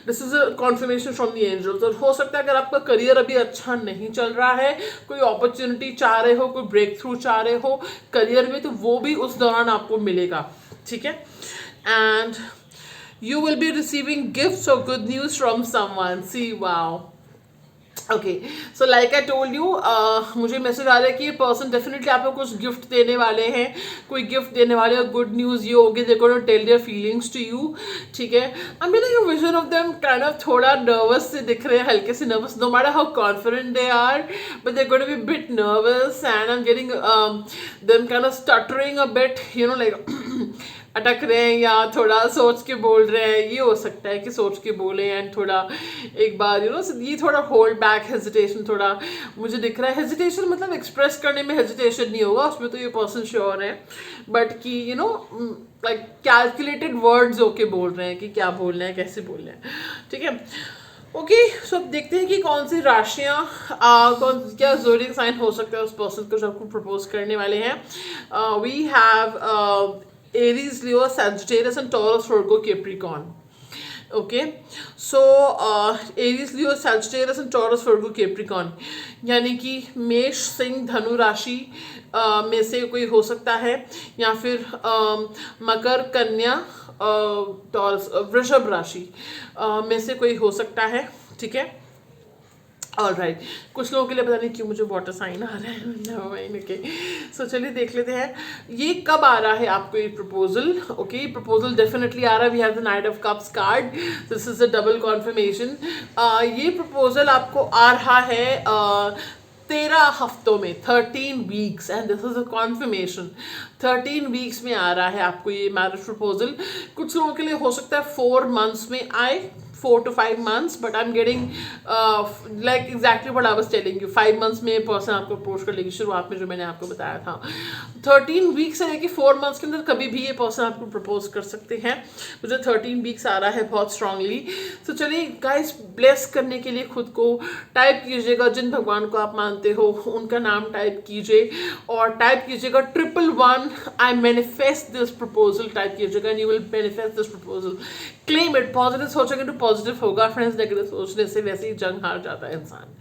Speaker 1: This is a confirmation from the angels. और हो सकता है अगर आपका करियर अभी अच्छा नहीं चल रहा है, कोई अपॉर्चुनिटी चाह रहे हो, कोई ब्रेक थ्रू चाह रहे हो करियर में, तो वो भी उस दौरान आपको मिलेगा, ठीक है। And you will be receiving gifts और good news from someone, see wow, okay. So like I told you, मुझे मैसेज आ रहा है कि ये पर्सन डेफिनेटली आपको कुछ गिफ्ट देने वाले हैं, कोई गिफ्ट देने वाले, और गुड न्यूज़ ये होगी, they gonna tell their feelings to you, ठीक है। I mean you vision of them kind of थोड़ा नर्वस से दिख रहे हैं, हल्के से nervous, no matter how confident they are, but they gonna be bit nervous and I am getting them kind of stuttering a bit, you know, like अटक रहे हैं या थोड़ा सोच के बोल रहे हैं। ये हो सकता है कि सोच के बोले एंड थोड़ा एक बार ये थोड़ा होल्ड बैक, हेजिटेशन थोड़ा मुझे दिख रहा है। हेजिटेशन मतलब एक्सप्रेस करने में हेजिटेशन नहीं होगा, उसमें तो ये पर्सन श्योर है, बट कि लाइक कैलकुलेटेड वर्ड्स होके बोल रहे हैं कि क्या बोलना है, कैसे बोलना है, ठीक है। ओके, सो अब देखते हैं कि कौन सी राशियाँ क्या ज़ोडिएक साइन हो सकता है उस पर्सन को जो आपको प्रपोज करने वाले हैं। We have Aries, Leo, Sagittarius and Taurus, Virgo, Capricorn. Okay, so Aries, Leo, Sagittarius and Taurus, Virgo, Capricorn, यानी कि मेष, सिंह, धनु राशि में से कोई हो सकता है, या फिर मकर, कन्या, टॉरस, वृषभ राशि में से कोई हो सकता है, ठीक है। ऑलराइट, कुछ लोगों के लिए पता नहीं क्यों मुझे वाटर साइन आ रहा है महीने के। सो चलिए देख लेते हैं ये कब आ रहा है आपको ये प्रपोजल। ओके, प्रपोजल डेफिनेटली आ रहा है। We have the knight of cups card, this is a double confirmation. ये प्रपोजल आपको आ रहा है 13 हफ्तों में, 13 weeks, and this is a confirmation. 13 weeks में आ रहा है आपको ये मैरिज प्रपोजल। कुछ लोगों के लिए हो सकता है 4 मंथ्स में आए, 4 to 5 months, but I'm getting like exactly what I was telling you, 5 months में पर्सन आपको अप्रोच कर लेगी, शुरुआत में जो मैंने आपको बताया था। 13 वीक्स से लेके 4 मंथ्स के अंदर कभी भी ये पर्सन आपको प्रपोज कर सकते हैं। मुझे 13 वीक्स आ रहा है बहुत स्ट्रांगली। तो चलिए गाइस, ब्लेस करने के लिए खुद को टाइप कीजिएगा, जिन भगवान को आप मानते हो उनका नाम टाइप कीजिए, और टाइप कीजिएगा 111 आई मैनिफेस्ट दिस प्रपोजल, टाइप कीजिएगा and you will manifest this proposal. Claim it, positive सोचेंगे तो पॉजिटिव होगा फ्रेंड्स, नेगेटिव सोचने से वैसे ही जंग हार जाता है इंसान,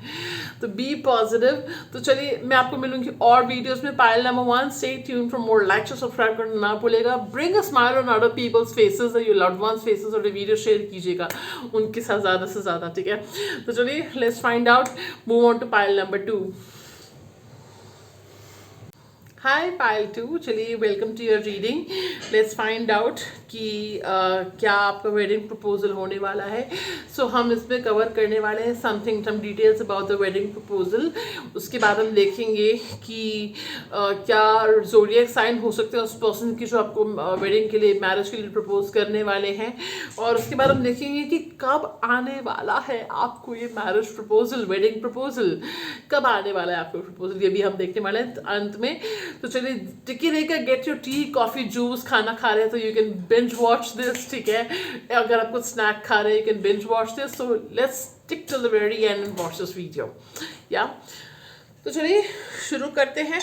Speaker 1: तो बी पॉजिटिव। तो चलिए मैं आपको मिलूंगी और वीडियोस में। Pile number 1, stay tune for more, like और सब्सक्राइब करना ना भूलेगा। Bring a smile on other peoples faces, your loved ones faces, और वीडियो शेयर कीजिएगा उनके साथ ज़्यादा से ज़्यादा, ठीक है। तो चलिए let's find out, move on to pile number 2। Hi pile 2, चलिए welcome to your reading. Let's find out कि क्या आपका वेडिंग प्रपोजल होने वाला है। सो हम इसमें कवर करने वाले हैं some details about the wedding proposal. उसके बाद हम देखेंगे कि क्या ज़ोडिएक साइन हो सकते हैं उस पर्सन की जो आपको वेडिंग के लिए, मैरिज के लिए प्रपोज करने वाले हैं। और उसके बाद हम देखेंगे कि कब आने वाला है आपको ये मैरिज प्रपोजल, वेडिंग प्रपोजल कब आने वाला है आपको प्रपोजल, ये भी हम देखने वाले हैं अंत में। तो चलिए टिकी रहेगा, get your tea, coffee, juice, खाना खा रहे हैं तो you can binge watch this, ठीक है। अगर आप कुछ स्नैक खा रहे हैं you can binge watch this. So let's stick to the very end and watch this video, yeah. तो चलिए शुरू करते हैं।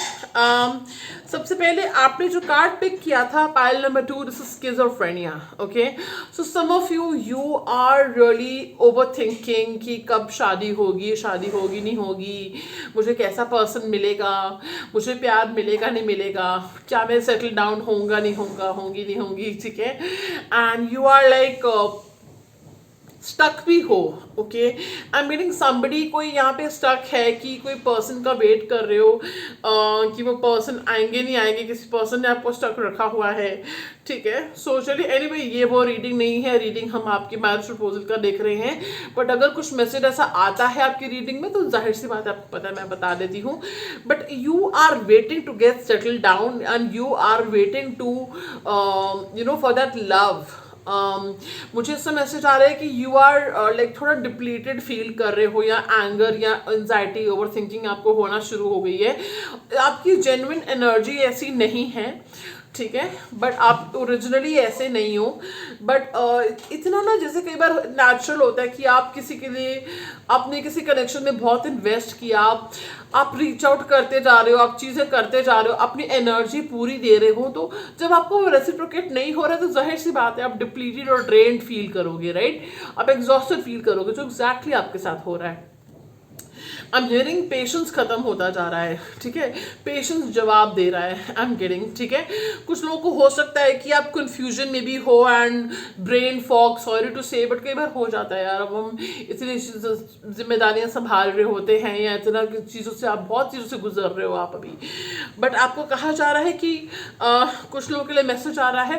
Speaker 1: सबसे पहले आपने जो कार्ड पिक किया था Payal number 2, this is schizophrenia, okay. So some of you are really overthinking कि कब शादी होगी नहीं होगी, मुझे कैसा पर्सन मिलेगा, मुझे प्यार मिलेगा नहीं मिलेगा, क्या मैं सेटल डाउन होऊंगा नहीं होऊंगा, होंगी नहीं होंगी, ठीक है। And you are like stuck भी हो, okay. I am getting somebody, कोई यहाँ पे स्टक है कि कोई पर्सन का वेट कर रहे हो कि वो पर्सन आएंगे नहीं आएंगे, किसी पर्सन ने आपको स्टक रखा हुआ है, ठीक है। सो चलिए एनीवे, ये वो रीडिंग नहीं है, रीडिंग हम आपकी मैरिज प्रपोजल का देख रहे हैं। बट अगर कुछ मैसेज ऐसा आता है आपकी रीडिंग में तो जाहिर सी बात है आपको पता है, मैं बता देती हूँ। But you are waiting to get settle down and you are waiting to for that love, मुझे इससे मैसेज आ रहा है कि यू आर लाइक थोड़ा डिप्लीटेड फील कर रहे हो, या एंगर या एंजाइटी ओवर थिंकिंग आपको होना शुरू हो गई है। आपकी जेन्युइन एनर्जी ऐसी नहीं है, ठीक है, बट आप ओरिजिनली ऐसे नहीं हो। बट इतना ना, जैसे कई बार नेचुरल होता है कि आप किसी के लिए, आपने किसी कनेक्शन में बहुत इन्वेस्ट किया, आप रीच आउट करते जा रहे हो, आप चीज़ें करते जा रहे हो, अपनी एनर्जी पूरी दे रहे हो, तो जब आपको रेसिप्रोकेट नहीं हो रहा है तो जाहिर सी बात है आप डिप्लीटेड और ड्रेन्ड फील करोगे, राइट। आप एग्जॉस्टेड फील करोगे, जो एग्जैक्टली आपके साथ हो रहा है। आई एम हियरिंग पेशेंस खत्म होता जा रहा है, ठीक है, पेशेंस जवाब दे रहा है, आई एम गेटिंग, ठीक है। कुछ लोगों को हो सकता है कि आप कंफ्यूजन में भी हो and brain fog, sorry to say, but कई बार हो जाता है यार। अब हम इतनी जिम्मेदारियां संभाल रहे होते हैं, या इतना चीज़ों से, आप बहुत चीज़ों से गुजर रहे हो आप अभी, बट आपको कहा जा रहा है कि कुछ लोगों के लिए मैसेज आ रहा है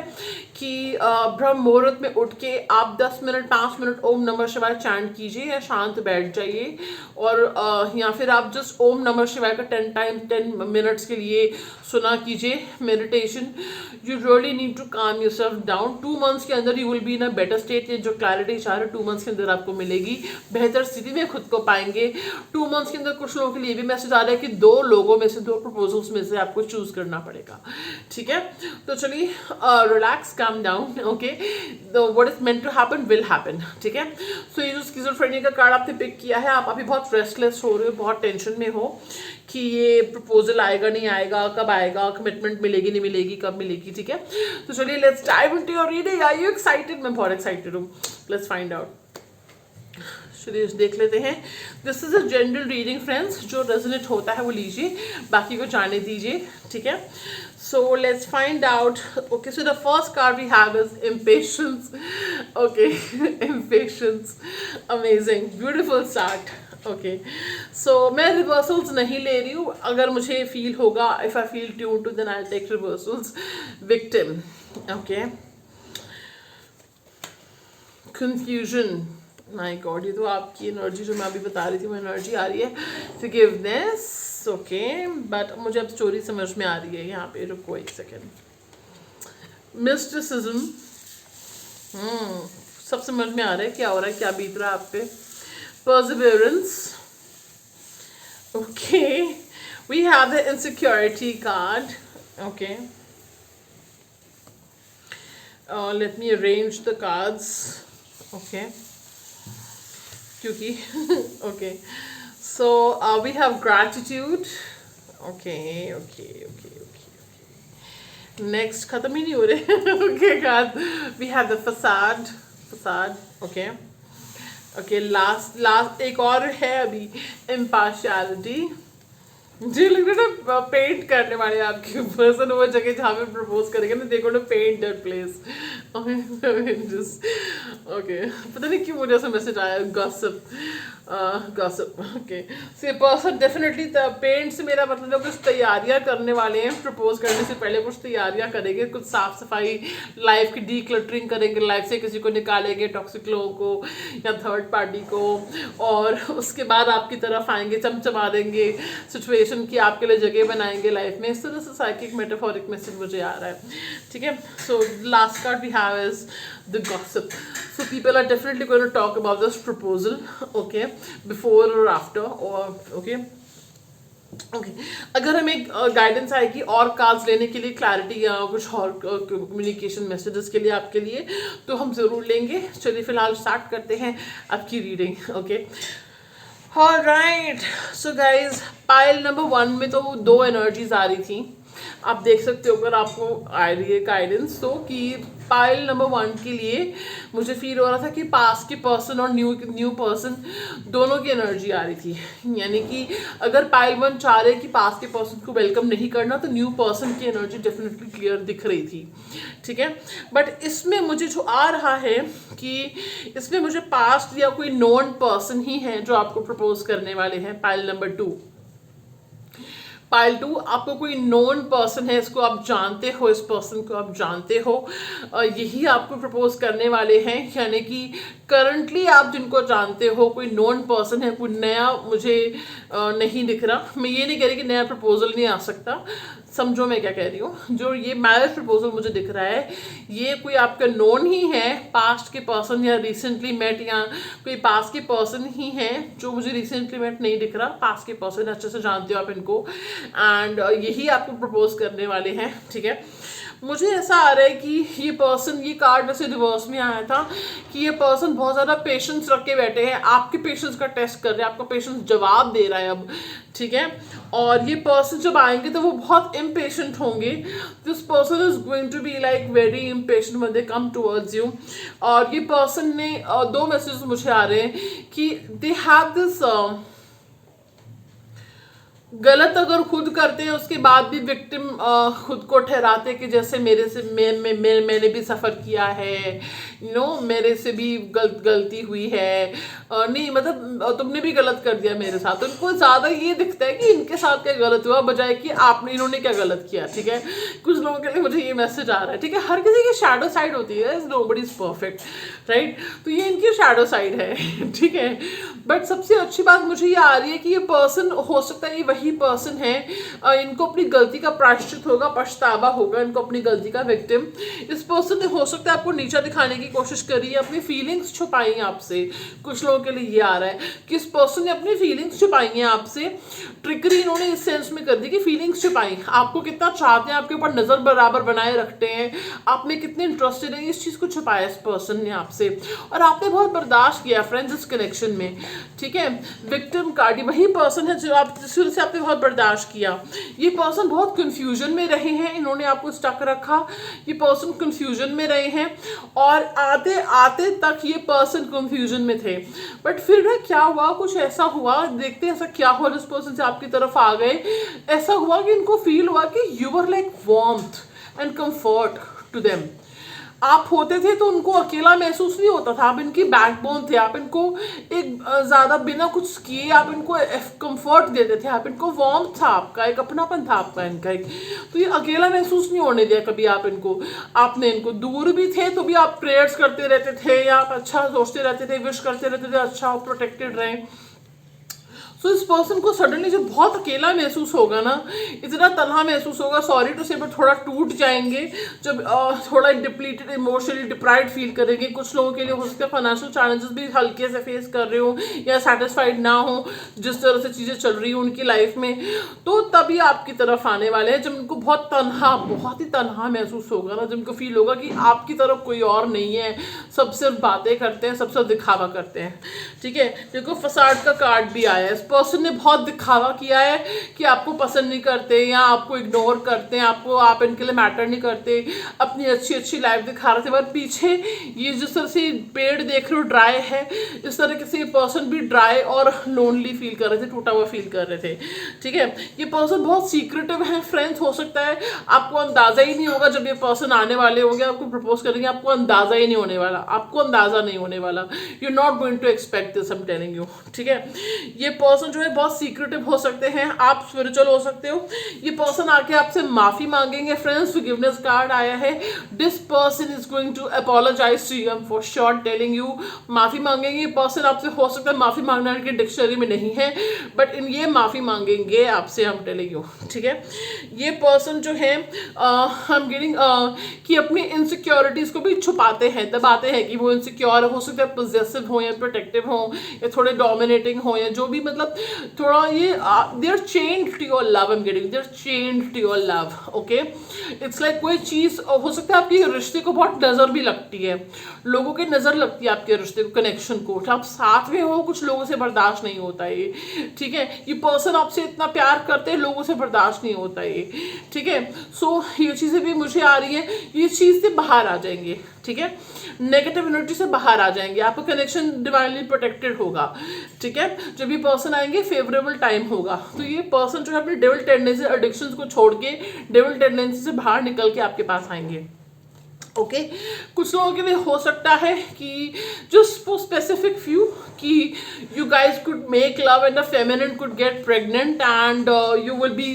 Speaker 1: कि ब्रह्म मुहूर्त में उठ के आप 10 मिनट 5 मिनट ओम नमः शिवाय चैंट कीजिए, या शांत बैठ जाइए, और या फिर आप जस्ट ओम नमः शिवाय का 10 मिनट्स के लिए सुना कीजिए meditation. You really need to calm yourself down. 2 months के अंदर you will be in a better state. ये जो क्लैरिटी चाह रहे 2 मंथ्स के अंदर आपको मिलेगी, बेहतर स्थिति में खुद को पाएंगे 2 मंथ्स के अंदर। कुछ लोगों के लिए भी मैसेज आ रहा है कि 2 लोगों में से 2 प्रपोजल्स में से आपको चूज करना पड़ेगा, ठीक है। तो चलिए relax, calm down, okay, what is meant to happen will happen, ठीक है। सो ये जो स्किज़ोफ्रेनिया का कार्ड आपने पिक किया है, आप अभी बहुत रेस्टलेस हो रहे हो, बहुत टेंशन में हो कि ये प्रपोजल आएगा नहीं आएगा, कब आएगा, कमिटमेंट मिलेगी नहीं मिलेगी, कब मिलेगी, ठीक है। तो चलिए let's dive into your reading. Are you excited? मैं बहुत एक्साइटेड हूँ, लेट्स फाइंड आउट। चलिए देख लेते हैं। This is a general reading friends, जो रेजोनेट होता है वो लीजिए, बाकी को जाने दीजिए, ठीक है। So let's find out. Okay, so the first card we have is impatience. Okay, impatience. Amazing, beautiful start. Okay, so मैं reversals नहीं ले रही हूँ. अगर मुझे feel होगा, if I feel tuned to, then I'll take reversals. Victim. Okay. Confusion. My God, ये तो आपकी एनर्जी जो मैं अभी बता रही थी वो एनर्जी आ रही है. Forgiveness. ओके, बट मुझे अब स्टोरी समझ में आ रही है. यहाँ पे रुको एक सेकेंड. मिस्टिसिज्म, सब समझ में आ रहा है क्या हो रहा है, क्या बीत रहा है आप पे. Perseverance. Okay, we have the insecurity card. Okay, let me arrange the cards. Okay, क्योंकि okay, so we have gratitude. Okay. Next, खत्म ही नहीं हो रहे. Okay, God, we have the facade. Okay, last एक और है अभी, impartiality. मुझे लग रहा है ना पेंट करने वाले आपके पर्सन वो जगह जहाँ पे प्रपोज करेंगे ना, देखो ना पेंट दैट प्लेस. ओके, पता नहीं क्यों मुझे ऐसा मैसेज आया. गॉसिप. ओके, सो ये पर्सन डेफिनेटली पेंट से मेरा मतलब कुछ तैयारियां करने वाले हैं. प्रपोज करने से पहले कुछ तैयारियां करेंगे, कुछ साफ सफाई, लाइफ की डीक्लटरिंग करेंगे, लाइफ से किसी को निकालेंगे, टॉक्सिक लोगों को या थर्ड पार्टी को, और उसके बाद आपकी तरफ आएंगे, चमचमा देंगे सिचुएशन की, आपके लिए जगह बनाएंगे लाइफ में. इस तरह से साइकिक मेटाफोरिक मैसेज मुझे आ रहा है. ठीक है, so last card we have is the gossip. So people are definitely going to talk about this proposal, okay, before or after, or okay. अगर हमें गाइडेंस आएगी और कार्ड्स लेने के लिए, क्लैरिटी या कुछ और कम्युनिकेशन मैसेजेस के लिए आपके लिए, तो हम ज़रूर लेंगे. चलिए फिलहाल स्टार्ट करते हैं आपकी reading. Okay, alright. So guys, pile number 1 में तो 2 एनर्जीज आ रही थी. आप देख सकते हो अगर आपको आ रही है गाइडेंस, तो कि पाइल नंबर 1 के लिए मुझे फील हो रहा था कि पास्ट के पर्सन और न्यू पर्सन दोनों की एनर्जी आ रही थी. यानी कि अगर पाइल 1 चाह रहे कि पास्ट के पर्सन को वेलकम नहीं करना, तो न्यू पर्सन की एनर्जी डेफिनेटली क्लियर दिख रही थी. ठीक है, बट इसमें मुझे जो आ रहा है कि इसमें मुझे पास्ट या कोई नॉन पर्सन ही है जो आपको प्रपोज करने वाले हैं. पाइल नंबर 2, पाइल 2, आपको कोई नोन पर्सन है, इसको आप जानते हो, इस पर्सन को आप जानते हो, यही आपको प्रपोज करने वाले हैं. यानी कि करंटली आप जिनको जानते हो, कोई नोन पर्सन है, कोई नया मुझे नहीं दिख रहा. मैं ये नहीं कह रही कि नया प्रपोजल नहीं आ सकता, समझो मैं क्या कह रही हूँ। जो ये मैरिज प्रपोजल मुझे दिख रहा है, ये कोई आपका नोन ही है, पास्ट के पर्सन या रिसेंटली मेट, या कोई पास्ट के पर्सन ही है। जो मुझे रिसेंटली मेट नहीं दिख रहा, पास्ट के पर्सन अच्छे से जानते हो आप इनको, एंड यही आपको प्रपोज करने वाले हैं, ठीक है। मुझे ऐसा आ रहा है कि ये पर्सन, ये कार्ड वैसे रिवर्स में आया था कि ये पर्सन बहुत ज़्यादा पेशेंस रख के बैठे हैं, आपके पेशेंस का टेस्ट कर रहे हैं, आपका पेशेंस जवाब दे रहा है अब, ठीक है। और ये पर्सन जब आएंगे तो वो बहुत इम्पेशेंट होंगे। This person is going to be like very impatient when they come towards you. और ये पर्सन ने दो मैसेज मुझे आ रहे हैं कि दे हैव दिस, गलत अगर खुद करते हैं उसके बाद भी विक्टिम खुद को ठहराते हैं कि जैसे मेरे से मैंने भी सफ़र किया है, मेरे से भी गलती हुई है, नहीं मतलब तुमने भी गलत कर दिया मेरे साथ। तो इनको ज़्यादा ये दिखता है कि इनके साथ क्या गलत हुआ बजाय कि इन्होंने क्या गलत किया, ठीक है। कुछ लोगों के लिए मुझे ये मैसेज आ रहा है, ठीक है। हर किसी की शैडो साइड होती है, नोबडी इज परफेक्ट, राइट। तो ये इनकी शैडो साइड है, ठीक है। बट सबसे अच्छी बात मुझे ये आ रही है कि ये पर्सन हो सकता है ये वही पर्सन है, इनको अपनी गलती का प्रायश्चित होगा, पछतावा होगा इनको अपनी गलती का। विक्टिम इस पर्सन ने हो सकता है आपको नीचा दिखाने की कोशिश करी है, अपनी फीलिंग्स छुपाई हैं आपसे। कुछ लोगों के लिए ये आ रहा है कि इस पर्सन ने अपनी फीलिंग्स छुपाई हैं आपसे। ट्रिकरी इन्होंने इस सेंस में कर दी कि फीलिंग्स छुपाई, आपको कितना चाहते हैं, आपके ऊपर नजर बराबर बनाए रखते हैं, आप में कितने इंटरेस्टेड है, इस चीज को छुपाया इस पर्सन ने आपसे, और आपने बहुत बर्दाश्त किया फ्रेंड्स इस कनेक्शन में, ठीक है। विक्टिम कार्ड वही पर्सन है जो आप शुरू से आपने बहुत बर्दाश्त किया। ये पर्सन बहुत कंफ्यूजन में रहे हैं, इन्होंने आपको स्टक रखा, ये पर्सन कंफ्यूजन में रहे हैं, और आते आते तक ये पर्सन कंफ्यूजन में थे। बट फिर ना क्या हुआ, कुछ ऐसा हुआ, देखते हैं ऐसा क्या हुआ, जिस पर्सन से आपकी तरफ आ गए। ऐसा हुआ कि इनको फील हुआ कि you were like warmth and comfort to them. आप होते थे तो उनको अकेला महसूस नहीं होता था, आप इनकी बैकबोन थे, आप इनको एक ज़्यादा बिना कुछ किए आप इनको कंफर्ट देते थे, आप इनको वार्म था, आपका एक अपनापन था आपका इनका एक। तो ये अकेला महसूस नहीं होने दिया कभी आप इनको। आपने इनको, दूर भी थे तो भी आप प्रेयर्स करते रहते थे, या आप अच्छा सोचते रहते थे, विश करते रहते थे अच्छा प्रोटेक्टेड रहें। सो इस पर्सन को सडनली जब बहुत अकेला महसूस होगा ना, इतना तन्हा महसूस होगा, सॉरी टू से, बट थोड़ा टूट जाएंगे जब थोड़ा डिप्लीटेड, इमोशनली डिप्राइव्ड फील करेंगे। कुछ लोगों के लिए हो सकता है फाइनेंशियल चैलेंजेस भी हल्के से फेस कर रहे हो, या सेटिस्फाइड ना हो जिस तरह से चीज़ें चल रही हो उनकी लाइफ में, तो तभी आपकी तरफ आने वाले हैं जब उनको बहुत ही तन्हा महसूस होगा ना, जब उनको फील होगा कि आपकी तरफ कोई और नहीं है, सब सिर्फ बातें करते हैं, सब दिखावा करते हैं, ठीक है। देखो फसाड का कार्ड भी आया है, पर्सन ने बहुत दिखावा किया है कि आपको पसंद नहीं करते या आपको इग्नोर करते हैं, आप इनके लिए मैटर नहीं करते, अपनी अच्छी लाइफ दिखा रहे थे, पर पीछे ये जिस तरह से पेड़ देख रहे हो ड्राई है, इस तरह से ये पर्सन भी ड्राई और लोनली फील कर रहे थे, टूटा हुआ फील कर रहे थे, ठीक है। ये पर्सन बहुत सीक्रेटिव है फ्रेंड्स, हो सकता है आपको अंदाजा ही नहीं होगा जब ये पर्सन आने वाले होंगे, आपको प्रपोज करेंगे, आपको अंदाजा ही नहीं होने वाला, आपको अंदाजा नहीं होने वाला, you are not going to expect this, I am telling you, ठीक है। ये पर्सन जो है बहुत सीक्रेटिव हो सकते हैं, आप स्पिरिचुअल हो सकते हो। ये पर्सन आके आपसे माफी मांगेंगे फ्रेंड्स, फॉरगिवनेस कार्ड आया है, this person is going to apologize to you, I am for sure telling you, माफी मांगेंगे। ये पर्सन आपसे हो सकता है माफी मांगने की डिक्शनरी में नहीं है, बट इन ये माफी मांगेंगे आपसे, हम टेलिंग यू, ठीक है। ये पर्सन जो है हम गेटिंग कि अपनी इनसिक्योरिटीज को भी छुपाते हैं, दबाते हैं कि वो इनसिक्योर हो सकता है, पॉजेसिव हो या प्रोटेक्टिव हो या थोड़े डोमिनेटिंग हो या जो भी, मतलब थोड़ा ये they are chained to your love, I am getting, they are chained to your love, okay. It's like कोई चीज़ हो सकता है आपके रिश्ते को बहुत नज़र भी लगती है, लोगों की नज़र लगती है आपके रिश्ते को, कनेक्शन को, आप साथ में हो, कुछ लोगों से बर्दाश्त नहीं होता ये, ठीक है। ये पर्सन आपसे इतना प्यार करते हैं, लोगों से बर्दाश्त नहीं होता ये, ठीक है। सो ये चीज़ें भी मुझे आ रही है, ये चीज़ से बाहर आ जाएंगे, ठीक है, नेगेटिव एनर्जी से बाहर आ जाएंगे, आपका कनेक्शन डिवाइनली प्रोटेक्टेड होगा, ठीक है। जब ये पर्सन आएंगे फेवरेबल टाइम होगा, तो ये पर्सन जो है अपनी डेविल टेंडेंसी, एडिक्शंस को छोड़ के डेविल टेंडेंसी से बाहर निकल के आपके पास आएंगे, ओके। कुछ लोगों के लिए हो सकता है कि जस्ट फॉर स्पेसिफिक फ्यू कि you guys could make love and the feminine could get pregnant and you will be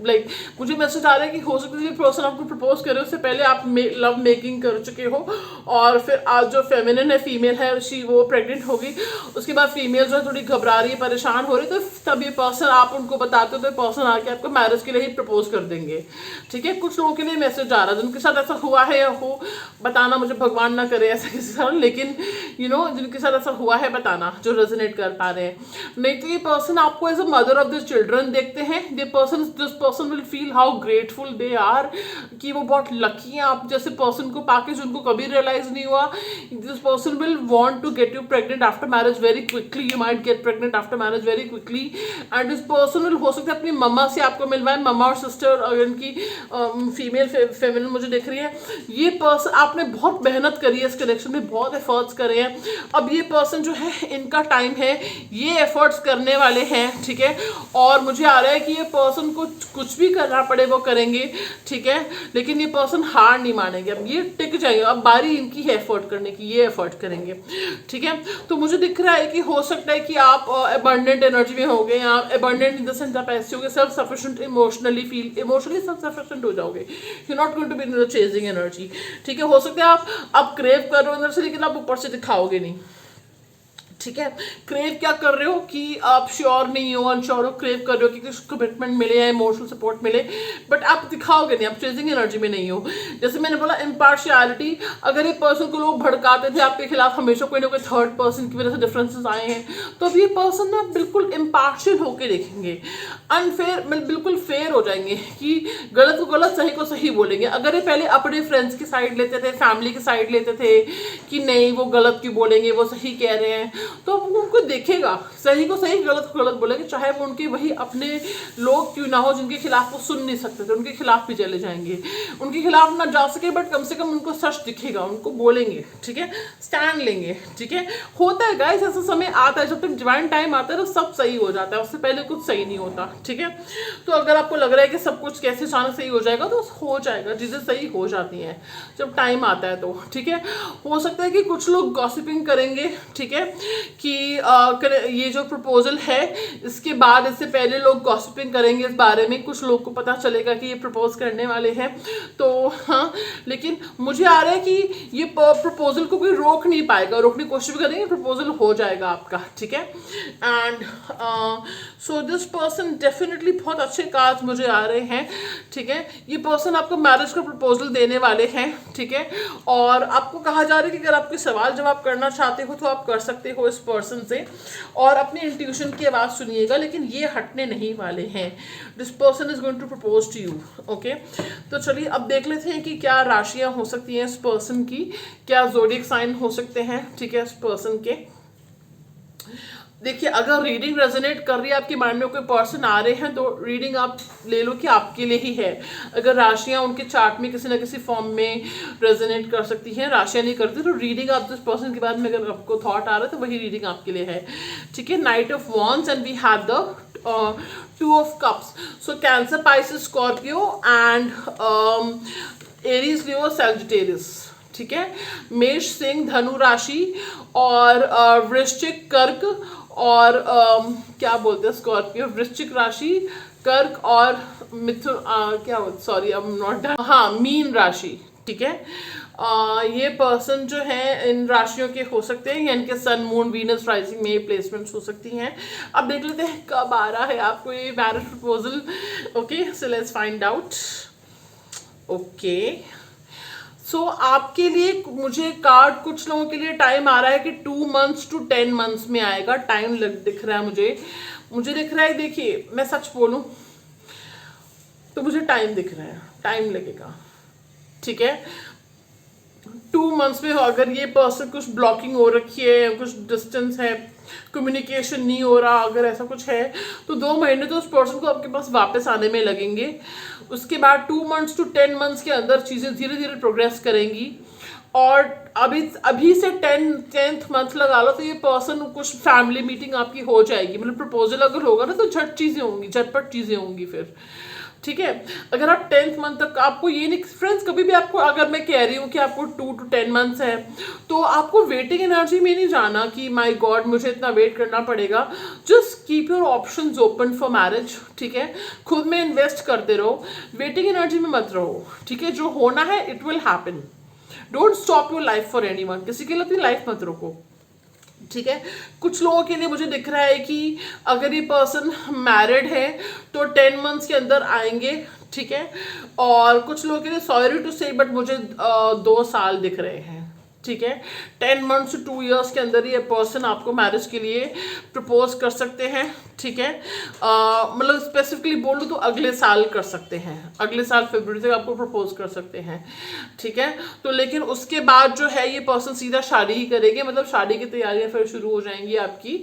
Speaker 1: like मुझे मैसेज आ रहा है कि हो सकता है ये पर्सन आपको प्रपोज करे उससे पहले आप लव मेकिंग कर चुके हो, और फिर आज जो फेमिनिन है, फीमेल है, वो प्रेग्नेंट होगी, उसके बाद फीमेल जो है थोड़ी घबरा रही है, परेशान हो रही है, तो तब ये पर्सन आप उनको बताते हो तो पर्सन आके आपको मैरिज के लिए ही प्रपोज कर देंगे। ठीक है, कुछ लोगों के लिए मैसेज आ रहा है जिनके साथ ऐसा हुआ है या हो, बताना, मुझे भगवान ना करे ऐसा किसी साथ, लेकिन जिनके साथ ऐसा हुआ है बताना, जो रेजोनेट कर पा रहे हैं। नहीं तो ये पर्सन आपको as a mother of this children देखते हैं। This person will feel how grateful they are, कि वो बहुत लकी हैं आप जैसे पर्सन को पाके, जो उनको कभी रियलाइज नहीं हुआ। This person will want to get you pregnant after marriage very quickly, you might get pregnant after marriage very quickly, and this person will हो सकता है अपनी मम्मा से आपको मिलवाए, मम्मा और सिस्टर, अगर इनकी फीमेल फेमिनिन मुझे दिख रही है। ये पर्सन, आपने बहुत मेहनत करी है इस कनेक्शन में, बहुत एफर्ट्स करे हैं। अब ये पर्सन जो है, इनका टाइम है, ये एफर्ट्स करने वाले हैं। ठीक है, और मुझे आ रहा है कि ये पर्सन को कुछ भी करना पड़े वो करेंगे। ठीक है, लेकिन ये पर्सन हार नहीं मानेंगे, अब ये टिक जाएंगे, अब बारी इनकी है एफर्ट करने की, ये एफर्ट करेंगे। ठीक है, तो मुझे दिख रहा है कि हो सकता है कि आप अबंडेंट एनर्जी में हो गए, आप अबंडेंट इन द सेंस आप ऐसे हो गए, self sufficient, emotionally self sufficient हो जाओगे, you not going to be in the chasing energy. ठीक है, हो सकता है आप क्रेव कर रहे हो अंदर से, लेकिन आप ऊपर से दिखाओगे नहीं। ठीक है, क्रेव क्या कर रहे हो कि आप श्योर नहीं हो, अनश्योर हो, क्रेव कर रहे हो कि कुछ कमिटमेंट मिले या इमोशनल सपोर्ट मिले, बट आप दिखाओगे नहीं, आप चेजिंग एनर्जी में नहीं हो। जैसे मैंने बोला इम्पार्शियलिटी, अगर ये पर्सन को लोग भड़काते थे आपके खिलाफ, हमेशा कोई ना कोई थर्ड पर्सन की वजह से डिफरेंसेस आए हैं, तो अब ये पर्सन ना बिल्कुल इम्पार्शियल होकर देखेंगे, अनफेयर, बिल्कुल फेयर हो जाएंगे कि गलत को गलत, सही को सही बोलेंगे। अगर ये पहले अपने फ्रेंड्स की साइड लेते थे, फैमिली की साइड लेते थे कि नहीं वो गलत क्यों बोलेंगे, वो सही कह रहे हैं, तो वो उनको देखेगा, सही को सही, गलत को गलत बोलेंगे, चाहे वो उनके वही अपने लोग क्यों ना हो जिनके खिलाफ वो सुन नहीं सकते थे, उनके खिलाफ भी चले जाएंगे, उनके खिलाफ ना जा सके बट कम से कम उनको सच दिखेगा, उनको बोलेंगे। ठीक है, स्टैंड लेंगे। ठीक है, होता है गाइस, ऐसा समय आता है, जब तक डिवाइन टाइम आता है तो सब सही हो जाता है, उससे पहले कुछ सही नहीं होता। ठीक है, तो अगर आपको लग रहा है कि सब कुछ कैसे अचानक सही हो जाएगा, तो हो जाएगा, चीज़ें सही हो जाती हैं जब टाइम आता है तो। ठीक है, हो सकता है कि कुछ लोग गॉसिपिंग करेंगे। ठीक है, कि ये जो प्रपोजल है इसके बाद, इससे पहले लोग गॉसिपिंग करेंगे इस बारे में, कुछ लोग को पता चलेगा कि ये प्रपोज करने वाले हैं, तो हाँ, लेकिन मुझे आ रहा है कि ये प्रपोजल को कोई रोक नहीं पाएगा, रोकने की कोशिश भी करेंगे, प्रपोजल हो जाएगा आपका। ठीक है, and so this person definitely, बहुत अच्छे कार्ड्स मुझे आ रहे हैं। ठीक है, ये पर्सन आपको मैरिज का प्रपोजल देने वाले हैं। ठीक है, और आपको कहा जा रहा है कि अगर आपके सवाल जवाब करना चाहते हो तो आप कर सकते हो इस पर्सन से, और अपनी इंट्यूशन की आवाज़ सुनिएगा, लेकिन ये हटने नहीं वाले हैं। This person is going to propose to you. Okay, तो चलिए अब देख लेते हैं कि क्या राशियां हो सकती हैं इस पर्सन की, क्या ज़ोडिएक साइन हो सकते हैं। ठीक है, इस पर्सन के देखिए, अगर रीडिंग रेजोनेट कर रही है, आपके माइंड में कोई पर्सन आ रहे हैं, तो रीडिंग आप ले लो कि आपके लिए ही है। अगर राशियां उनके चार्ट में किसी ना किसी फॉर्म में रेजोनेट कर सकती हैं, राशियां नहीं करती, तो रीडिंग आप जिस पर्सन के बारे में अगर आपको थॉट आ रहा है तो वही रीडिंग आपके लिए है। ठीक है, knight of wands and we have the 2 of Cups. So Cancer, Pisces, Scorpio and Aries, Leo, Sagittarius. ठीक है, मेष, सिंह, धनु राशि, और वृश्चिक, कर्क, और क्या बोलते हैं स्कॉर्पियो, वृश्चिक राशि, कर्क, और मिथुन, क्या बोलते, sorry I am not done, हाँ, मीन राशि। ठीक है, ये पर्सन जो है इन राशियों के हो सकते हैं, या इनके सन, मून, वीनस, राइजिंग में प्लेसमेंट्स हो सकती हैं। अब देख लेते हैं कब आ रहा है आपको ये marriage proposal. Okay, so let's find out. Okay, so आपके लिए मुझे कार्ड, कुछ लोगों के लिए टाइम आ रहा है कि 2 months to 10 months में आएगा, टाइम दिख रहा है मुझे दिख रहा है। देखिए, मैं सच बोलूं तो मुझे टाइम दिख रहा है, टाइम लगेगा। ठीक है, 2 months में हो, अगर ये पर्सन कुछ ब्लॉकिंग हो रखी है, कुछ डिस्टेंस है, कम्युनिकेशन नहीं हो रहा, अगर ऐसा कुछ है तो 2 महीने तो उस पर्सन को आपके पास वापस आने में लगेंगे। उसके बाद 2 months to 10 months के अंदर चीज़ें धीरे धीरे प्रोग्रेस करेंगी, और अभी से 10th मंथ लगा लो तो ये पर्सन, कुछ फैमिली मीटिंग आपकी हो जाएगी, मतलब प्रपोजल अगर होगा ना तो झटपट चीज़ें होंगी फिर। ठीक है। अगर आप 10th मंथ तक, आपको ये नहीं फ्रेंड्स, कभी भी आपको, अगर मैं कह रही हूँ कि आपको 2 to 10 मंथ्स है, तो आपको वेटिंग एनर्जी में नहीं जाना कि माय गॉड मुझे इतना वेट करना पड़ेगा। Just keep your options open for marriage, ठीक है। खुद में इन्वेस्ट करते रहो, वेटिंग एनर्जी में मत रहो, ठीक है। जो होना है it will happen. Don't stop your life for anyone, किसी के लिए अपनी लाइफ मत रोको, ठीक है। कुछ लोगों के लिए मुझे दिख रहा है कि अगर ये पर्सन मैरिड है तो 10 मंथ्स के अंदर आएंगे, ठीक है। और कुछ लोगों के लिए सॉरी टू से बट मुझे 2 साल दिख रहे हैं, ठीक है। 10 मंथ्स से 2 इयर्स के अंदर ये पर्सन आपको मैरिज के लिए प्रपोज कर सकते हैं, ठीक है। मतलब स्पेसिफिकली बोलूँ तो अगले साल कर सकते हैं, अगले साल फरवरी तक आपको प्रपोज कर सकते हैं, ठीक है। तो लेकिन उसके बाद जो है ये पर्सन सीधा शादी ही करेंगे, मतलब शादी की तैयारियां फिर शुरू हो जाएंगी आपकी।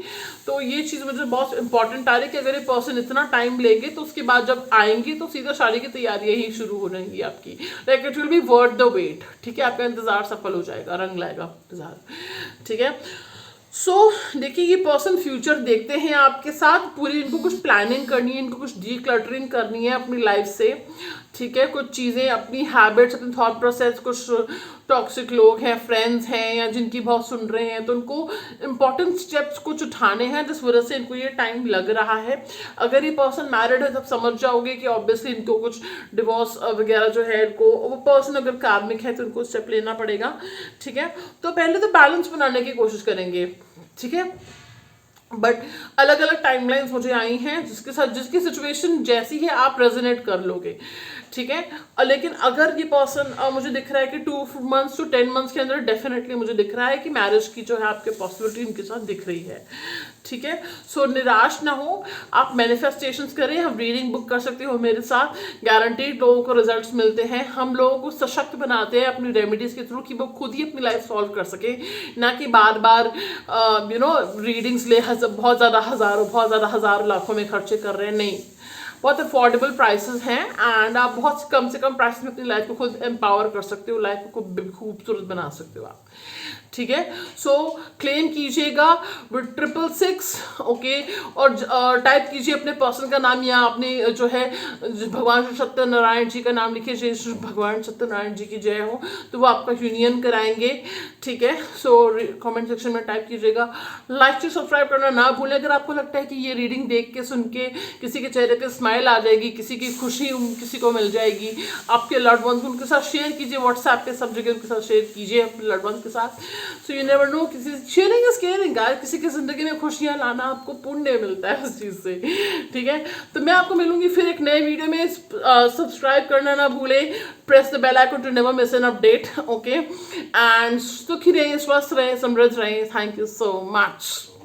Speaker 1: तो ये चीज़ मुझे बहुत इंपॉर्टेंट आ रही है कि अगर ये पर्सन इतना टाइम लेंगे तो उसके बाद जब आएंगे तो सीधा शादी की तैयारियां ही शुरू हो जाएंगी आपकी। Like it will be worth the wait, ठीक है। आपका इंतजार सफल हो जाएगा, रंग लाएगा इंतजार, ठीक है। देखिए ये पर्सन फ्यूचर देखते हैं आपके साथ, पूरी इनको कुछ प्लानिंग करनी है, इनको कुछ डीक्लटरिंग करनी है अपनी लाइफ से, ठीक है। कुछ चीज़ें, अपनी हैबिट्स, अपनी थॉट प्रोसेस, कुछ टॉक्सिक लोग हैं, फ्रेंड्स हैं या जिनकी बहुत सुन रहे हैं, तो उनको इंपॉर्टेंट स्टेप्स कुछ उठाने हैं, जिस वजह से इनको ये टाइम लग रहा है। अगर ये पर्सन मैरिड है तब समझ जाओगे कि ऑब्वियसली इनको कुछ डिवोर्स वगैरह जो है, इनको वो पर्सन अगर कार्मिक है तो इनको स्टेप लेना पड़ेगा, ठीक है। तो पहले तो बैलेंस बनाने की कोशिश करेंगे, ठीक है। बट अलग अलग टाइमलाइंस मुझे आई हैं, जिसके साथ जिसकी सिचुएशन जैसी है आप रेजोनेट कर लोगे, ठीक है। लेकिन अगर ये पर्सन मुझे दिख रहा है कि 2 मंथ्स to 10 मंथ्स के अंदर डेफिनेटली मुझे दिख रहा है कि मैरिज की जो है आपके पॉसिबिलिटी इनके साथ दिख रही है, ठीक है। निराश ना हो, आप मैनिफेस्टेशंस करें, हम रीडिंग बुक कर सकते हो मेरे साथ, गारंटीड लोगों को रिजल्ट्स मिलते हैं। हम लोगों को सशक्त बनाते हैं अपनी रेमेडीज के थ्रू कि वो खुद ही अपनी लाइफ सॉल्व कर सके, ना कि बार बार रीडिंग्स ले बहुत ज़्यादा हज़ारों लाखों में खर्चे कर रहे हैं, नहीं। बहुत अफोर्डेबल प्राइसेस हैं एंड आप बहुत कम से कम प्राइस में अपनी लाइफ को खुद एम्पावर कर सकते हो, लाइफ को खूबसूरत बना सकते हो आप, ठीक है। क्लेम कीजिएगा विद 666, ओके। और टाइप कीजिए अपने पर्सन का नाम, या आपने जो है भगवान श्री सत्यनारायण जी का नाम लिखिए, श्री भगवान सत्यनारायण जी की जय हो, तो वो आपका यूनियन कराएंगे, ठीक है। कमेंट सेक्शन में टाइप कीजिएगा। लाइक से सब्सक्राइब करना ना भूलें। अगर आपको लगता है कि ये रीडिंग देख के, सुन के किसी के चेहरे पे स्माइल आ जाएगी, किसी की खुशी किसी को मिल जाएगी, आपके लव्ड वंस उनके साथ शेयर कीजिए, व्हाट्सएप पे सब जगह उनके साथ शेयर कीजिए अपने लव्ड वंस के साथ। सो यू नेवर नो, किसी शेयरिंग इज केयरिंग गाइस, किसी की जिंदगी में खुशियां लाना आपको पुण्य मिलता है उस चीज़ से, ठीक है। तो मैं आपको मिलूंगी फिर एक नए वीडियो में। सब्सक्राइब करना ना भूलें, press the bell icon to never miss an update, okay. And सुखी रहें, स्वस्थ रहें, समृद्ध रहें। Thank you so much.